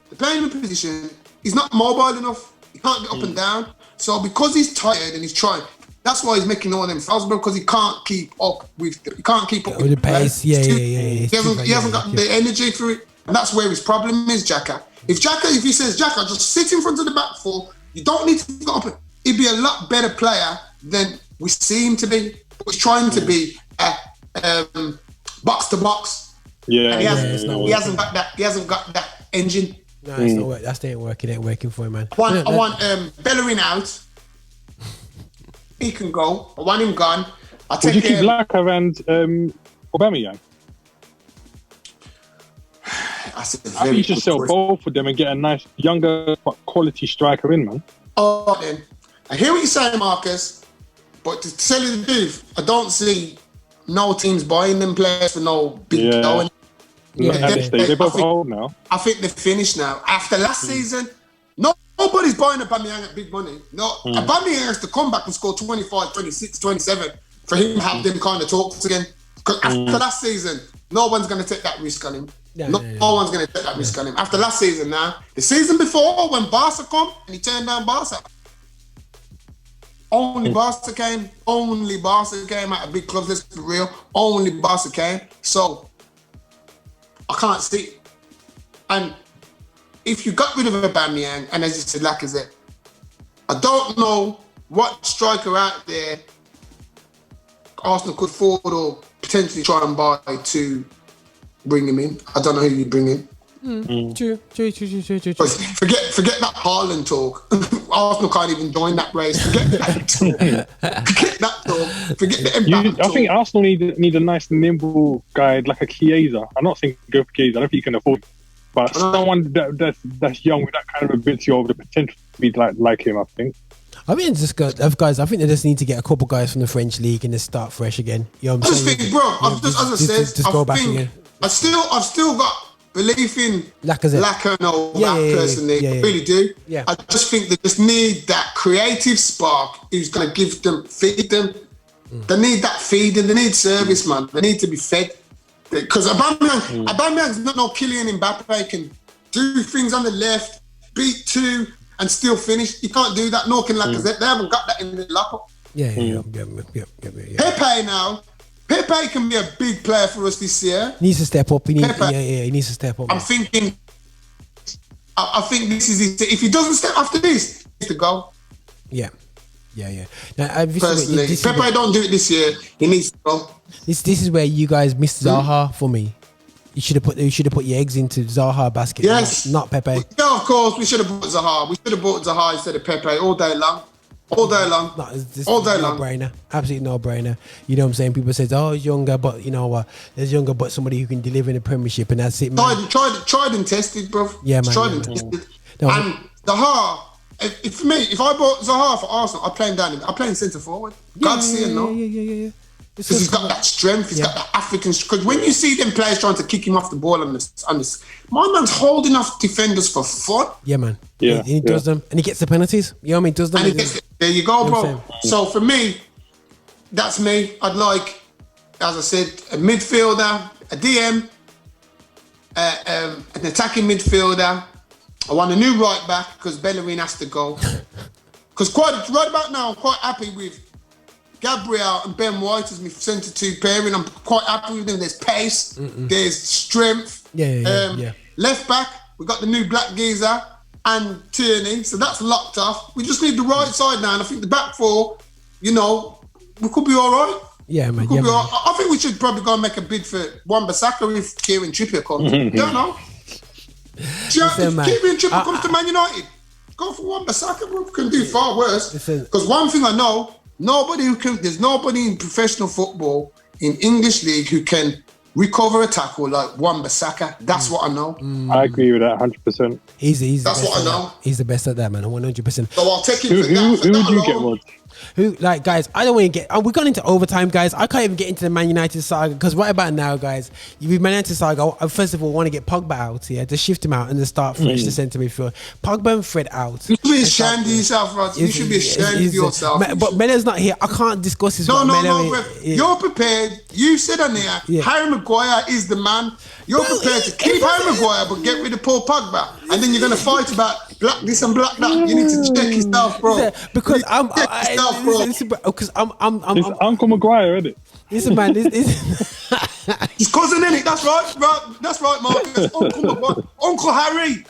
They're playing him in position. He's not mobile enough. He can't get up and down. So because he's tired and he's trying, that's why he's making all them fouls, bro, because he can't keep up with the pace. Yeah. He hasn't got the energy for it. And that's where his problem is, Xtra. If he says, Xtra, just sit in front of the back four, you don't need to go up. He'd be a lot better player than we see him to be. He's trying to be box to box. Yeah. And he hasn't got that engine. No, it's not working. That ain't working. It ain't working for him, man. I want Bellerin out. He can go. I want him gone. Would you keep Laka and Aubameyang? I think Laka and Aubameyang. I want Laka and Aubameyang. I want Aubameyang out. I want him gone. I want him gone. I take Would you keep Laka and Aubameyang? I think Laka and Aubameyang. I think you should sell both of them and get a nice younger but quality striker in, man. Oh, then I hear what you're saying, Marcus, but to tell you the truth, I don't see no teams buying them players for no big dough. They're both old now. I think they're finished now. After last season, nobody's buying Aubameyang at big money. No, Aubameyang has to come back and score 25, 26, 27 for him to have them kind of talks again. Because after last season, no one's going to take that risk on him. No one's going to take that risk on him. After last season now, the season before when Barca come and he turned down Barca. Only Barca came out of big clubs, let's be real. Only Barca came. So, I can't see. And if you got rid of Aubameyang, and as you said, Lacazette, I don't know what striker out there Arsenal could afford or potentially try and buy to bring him in. I don't know who you bring in. True. Forget that Haaland talk. Arsenal can't even join that race. Forget that talk. Forget the Mbappe talk. I think Arsenal need a nice nimble guy like a Chiesa. I'm not saying go for Chiesa. I don't think you can afford him. But someone that's young with that kind of ability or the potential to be like him, I think. I think it's just guys. I think they just need to get a couple guys from the French league and just start fresh again. You know what I'm saying? Think, bro. I've still got belief in Lacazette personally. I really do. Yeah. I just think they just need that creative spark who's going to feed them. They need that feeding. They need service, man. They need to be fed. Because Aubameyang's not no Kylian Mbappe, can do things on the left, beat two, and still finish. You can't do that. Nor can Lacazette. They haven't got that in the lockup. Yeah. Pepe now. Pepe can be a big player for us this year. Needs to step up. He needs to step up. I'm thinking. I think this is it. If he doesn't step after this, he needs to go. Yeah. Now, personally, Pepe don't do it this year. He needs to go. This is where you guys missed Zaha for me. You should have put your eggs into Zaha basket. Yes, not Pepe. Yeah, of course we should have bought Zaha. We should have bought Zaha instead of Pepe all day long. All day long. No-brainer. Absolutely no-brainer. You know what I'm saying? People say, "Oh, he's younger," but you know what? There's younger, but somebody who can deliver in the Premiership, and that's it, man. Tried and tested, bro. Yeah, man. Tried and tested. And Zaha, for me, if I bought Zaha for Arsenal, I'd play him down. I'd play him centre forward. Yeah. Because he's got that strength, he's got that African. Because when you see them players trying to kick him off the ball on this, my man's holding off defenders for fun. Yeah, man. Yeah, he does them, and he gets the penalties. You know what I mean? Does them. There you go, bro. So for me, that's me. I'd like, as I said, a midfielder, a DM, an attacking midfielder. I want a new right back because Bellerin has to go. Because right about now, I'm quite happy with Gabriel and Ben White as my centre two pairing. I'm quite happy with them. There's pace, there's strength. Yeah. Left back, we got the new black geezer and Tierney, so that's locked off. We just need the right side now, and I think the back four, we could be all right. Yeah, man. I think we should probably go and make a bid for Wan-Bissaka if Kieran Trippier comes. Don't know. If Kieran Trippier comes to Man United, go for Wan-Bissaka. We can do far worse. Because one thing I know, there's nobody in professional football in English league who can recover a tackle like Wan-Bissaka. That's what I know. I agree with that 100%. That's what I know. He's the best at that, man. 100%. So I'll take him for that. Who would you get, Rod? Guys, I don't want to get. We got into overtime, guys. I can't even get into the Man United saga because right about now, guys, with Man United saga, I first of all want to get Pogba out here to shift him out and to start fresh the centre midfield. Pogba and Fred out. You should be ashamed of yourself, Rod. You should be ashamed of yourself. But Mello's not here. I can't discuss his. No. You're prepared. You said on there, Harry Maguire is the man. You're prepared to keep Harry Maguire but get rid of Paul Pogba, and then you're going to fight about black this and black that. You need to check yourself, bro. Because It's Uncle Maguire, isn't it? Listen, man. His cousin, innit? That's right, Marcus. Uncle Maguire. Uncle Harry.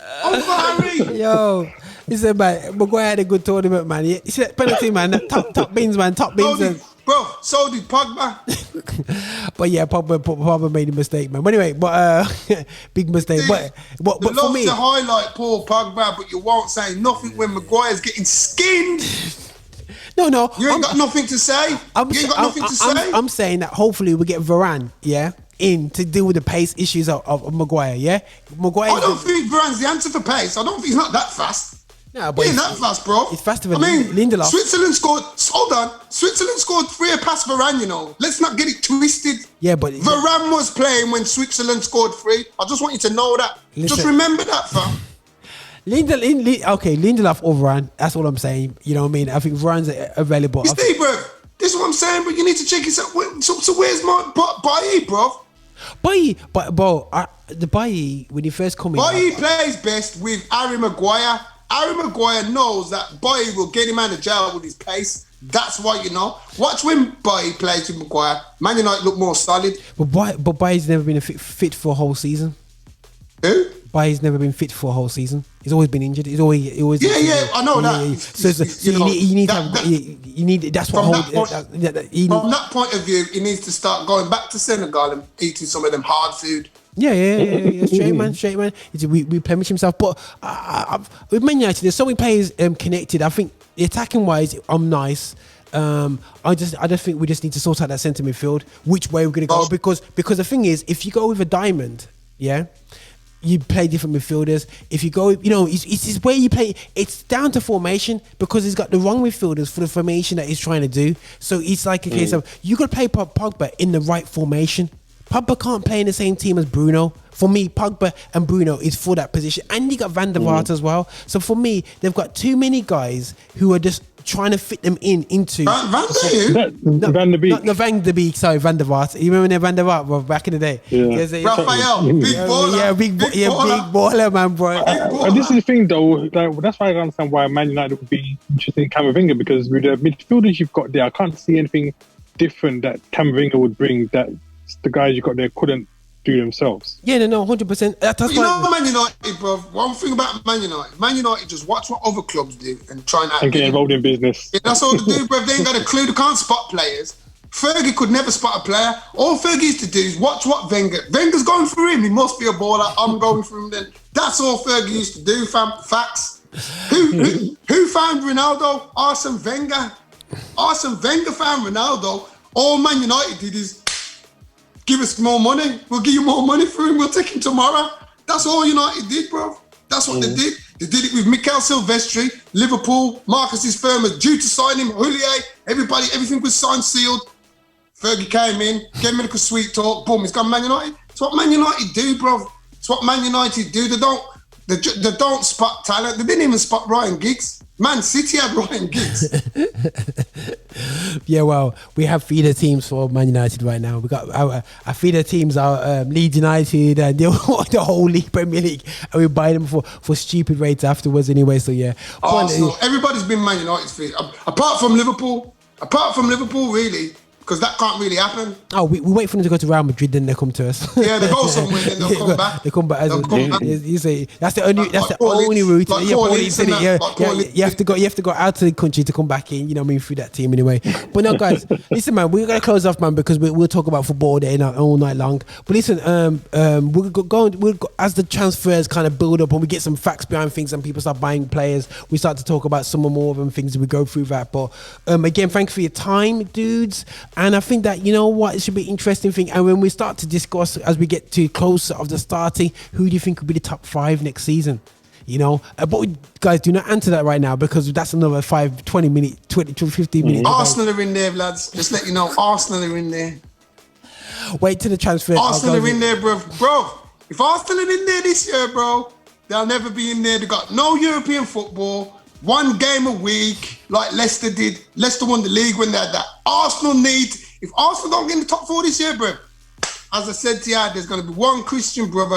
Yo. Listen, man. Maguire had a good tournament, man. He said penalty, man. Top bins, man. Top bins. So did Pogba. But yeah, Pogba made a mistake, man. But anyway, big mistake. But for me, to highlight Paul Pogba, but you won't say nothing when Maguire's getting skinned. No. You ain't got nothing to say. I'm saying that hopefully we get Varane, yeah, in to deal with the pace issues of Maguire. Yeah, Maguire. I don't think Varane's the answer for pace. I don't think he's not that fast. No, but he ain't that fast, bro. He's faster than Lindelof. Switzerland scored 3 past Varane, you know. Let's not get it twisted. Yeah, but Varane was playing when Switzerland scored 3. I just want you to know that. Just remember that, fam. Lindelof or Varane. That's all I'm saying. You know what I mean? I think Varane's available. You see, bro. This is what I'm saying, but you need to check yourself. So where's my Bailly, bro? Bailly, but bro, the Bailly when he first come in. Bailly plays best with Harry Maguire. Harry Maguire knows that Bailly will get him out of jail with his pace. That's why, you know. Watch when Bailly plays with Maguire. Man United look more solid. But Bailly's never been fit for a whole season. Who? Bailly's never been fit for a whole season. He's always been injured. He's always. Yeah, I know that. Yeah. So you need to have. You need. That's what. From that point of view, he needs to start going back to Senegal and eating some of them hard food. Yeah. Straight man. We replenish himself. But with Man United, there's so many players connected. I think attacking wise, I'm nice. I just think we just need to sort out that centre midfield. Which way we're gonna go? Because the thing is, if you go with a diamond, yeah. You play different midfielders. If you go, it's where you play. It's down to formation because he's got the wrong midfielders for the formation that he's trying to do. So it's like a case of you got to play Pogba in the right formation. Pogba can't play in the same team as Bruno. For me, Pogba and Bruno is for that position. And you got Van der Vaart as well. So for me, they've got too many guys who are just trying to fit them into Van der Beek. No, Van der Beek, sorry, Van der Vaart. You remember Van der Vaart, bro, back in the day? Yeah. Raphael, big baller. Yeah, big baller, man, bro. And this is the thing, though. That's why I don't understand why Man United would be interested in Camavinga, because with the midfielders you've got there, I can't see anything different that Camavinga would bring that the guys you got there couldn't do themselves. Yeah, no, 100%. That's you know Man United, bro. One thing about Man United just watch what other clubs do and try and get involved in business. Yeah, that's all they do, bro. They ain't got a clue. They can't spot players. Fergie could never spot a player. All Fergie used to do is watch what Wenger's going for him. He must be a baller. I'm going for him then. That's all Fergie used to do, fam. Facts. Who found Ronaldo? Arsene Wenger. Arsene Wenger found Ronaldo. All Man United did is give us more money. We'll give you more money for him. We'll take him tomorrow. That's all United did, bro. That's what they did. They did it with Mikel Silvestri, Liverpool, Marcus's firm was due to sign him, Houllier, everything was signed, sealed. Fergie came in, gave him a little sweet talk, boom, he's gone Man United. It's what Man United do, bro. It's what Man United do. They don't spot talent. They didn't even spot Ryan Giggs. Man City had Ryan Giggs. Yeah, well, we have feeder teams for Man United right now. We got our feeder teams are Leeds United and the whole league, Premier League, and we buy them for stupid rates afterwards anyway. So yeah, Arsenal. Everybody's been Man United's feeder, apart from Liverpool, really. Because that can't really happen. Oh, we wait for them to go to Real Madrid, then they come to us. Yeah, they go somewhere, then they'll come back. They come back. You say that's the only route. You have to go out to the country to come back in. You know what I mean, through that team anyway. But no, guys, listen, man, we're gonna close off, man, because we'll talk about football all night long. But listen, we'll go as the transfers kind of build up and we get some facts behind things and people start buying players. We start to talk about some more of them things as we go through that. But again, thanks for your time, dudes. And I think that, you know what, it should be an interesting thing. And when we start to discuss, as we get to closer of the starting, who do you think will be the top 5 next season? You know, but guys, do not answer that right now because that's another 20 minutes, 20 to 15 minutes. Arsenal are in there, lads. Just let you know, Arsenal are in there. Wait till the transfer. Arsenal are in there, bro. Bro, if Arsenal are in there this year, bro, they'll never be in there. They got no European football. 1 game a week, like Leicester did. Leicester won the league when they had that. Arsenal if Arsenal don't get in the top 4 this year, bro, as I said to you, there's going to be one Christian brother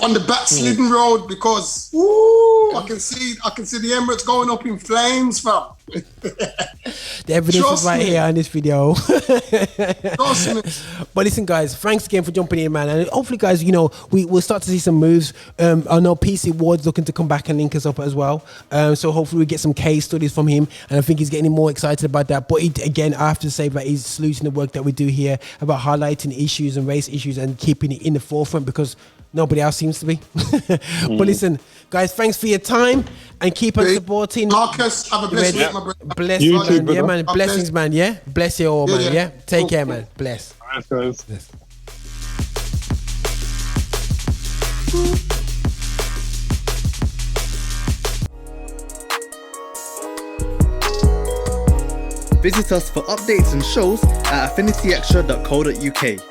on the backslidden road because I can see the Emirates going up in flames, fam. The evidence is right here on this video. But listen, guys, thanks again for jumping in, man. And hopefully, guys, you know, we'll start to see some moves. I know PC Ward's looking to come back and link us up as well. So hopefully we get some case studies from him. And I think he's getting more excited about that. But again, I have to say that he's saluting the work that we do here about highlighting issues and race issues and keeping it in the forefront because nobody else seems to be. But listen, guys, thanks for your time and keep on supporting. Marcus, have a blessed week, my brother. Bless You you, too, man. Yeah, brother. man. Blessings, man. Yeah. Bless you all, man. Yeah. Take care, man. Bless. Alright, guys. Visit us for updates and shows at affinityextra.co.uk.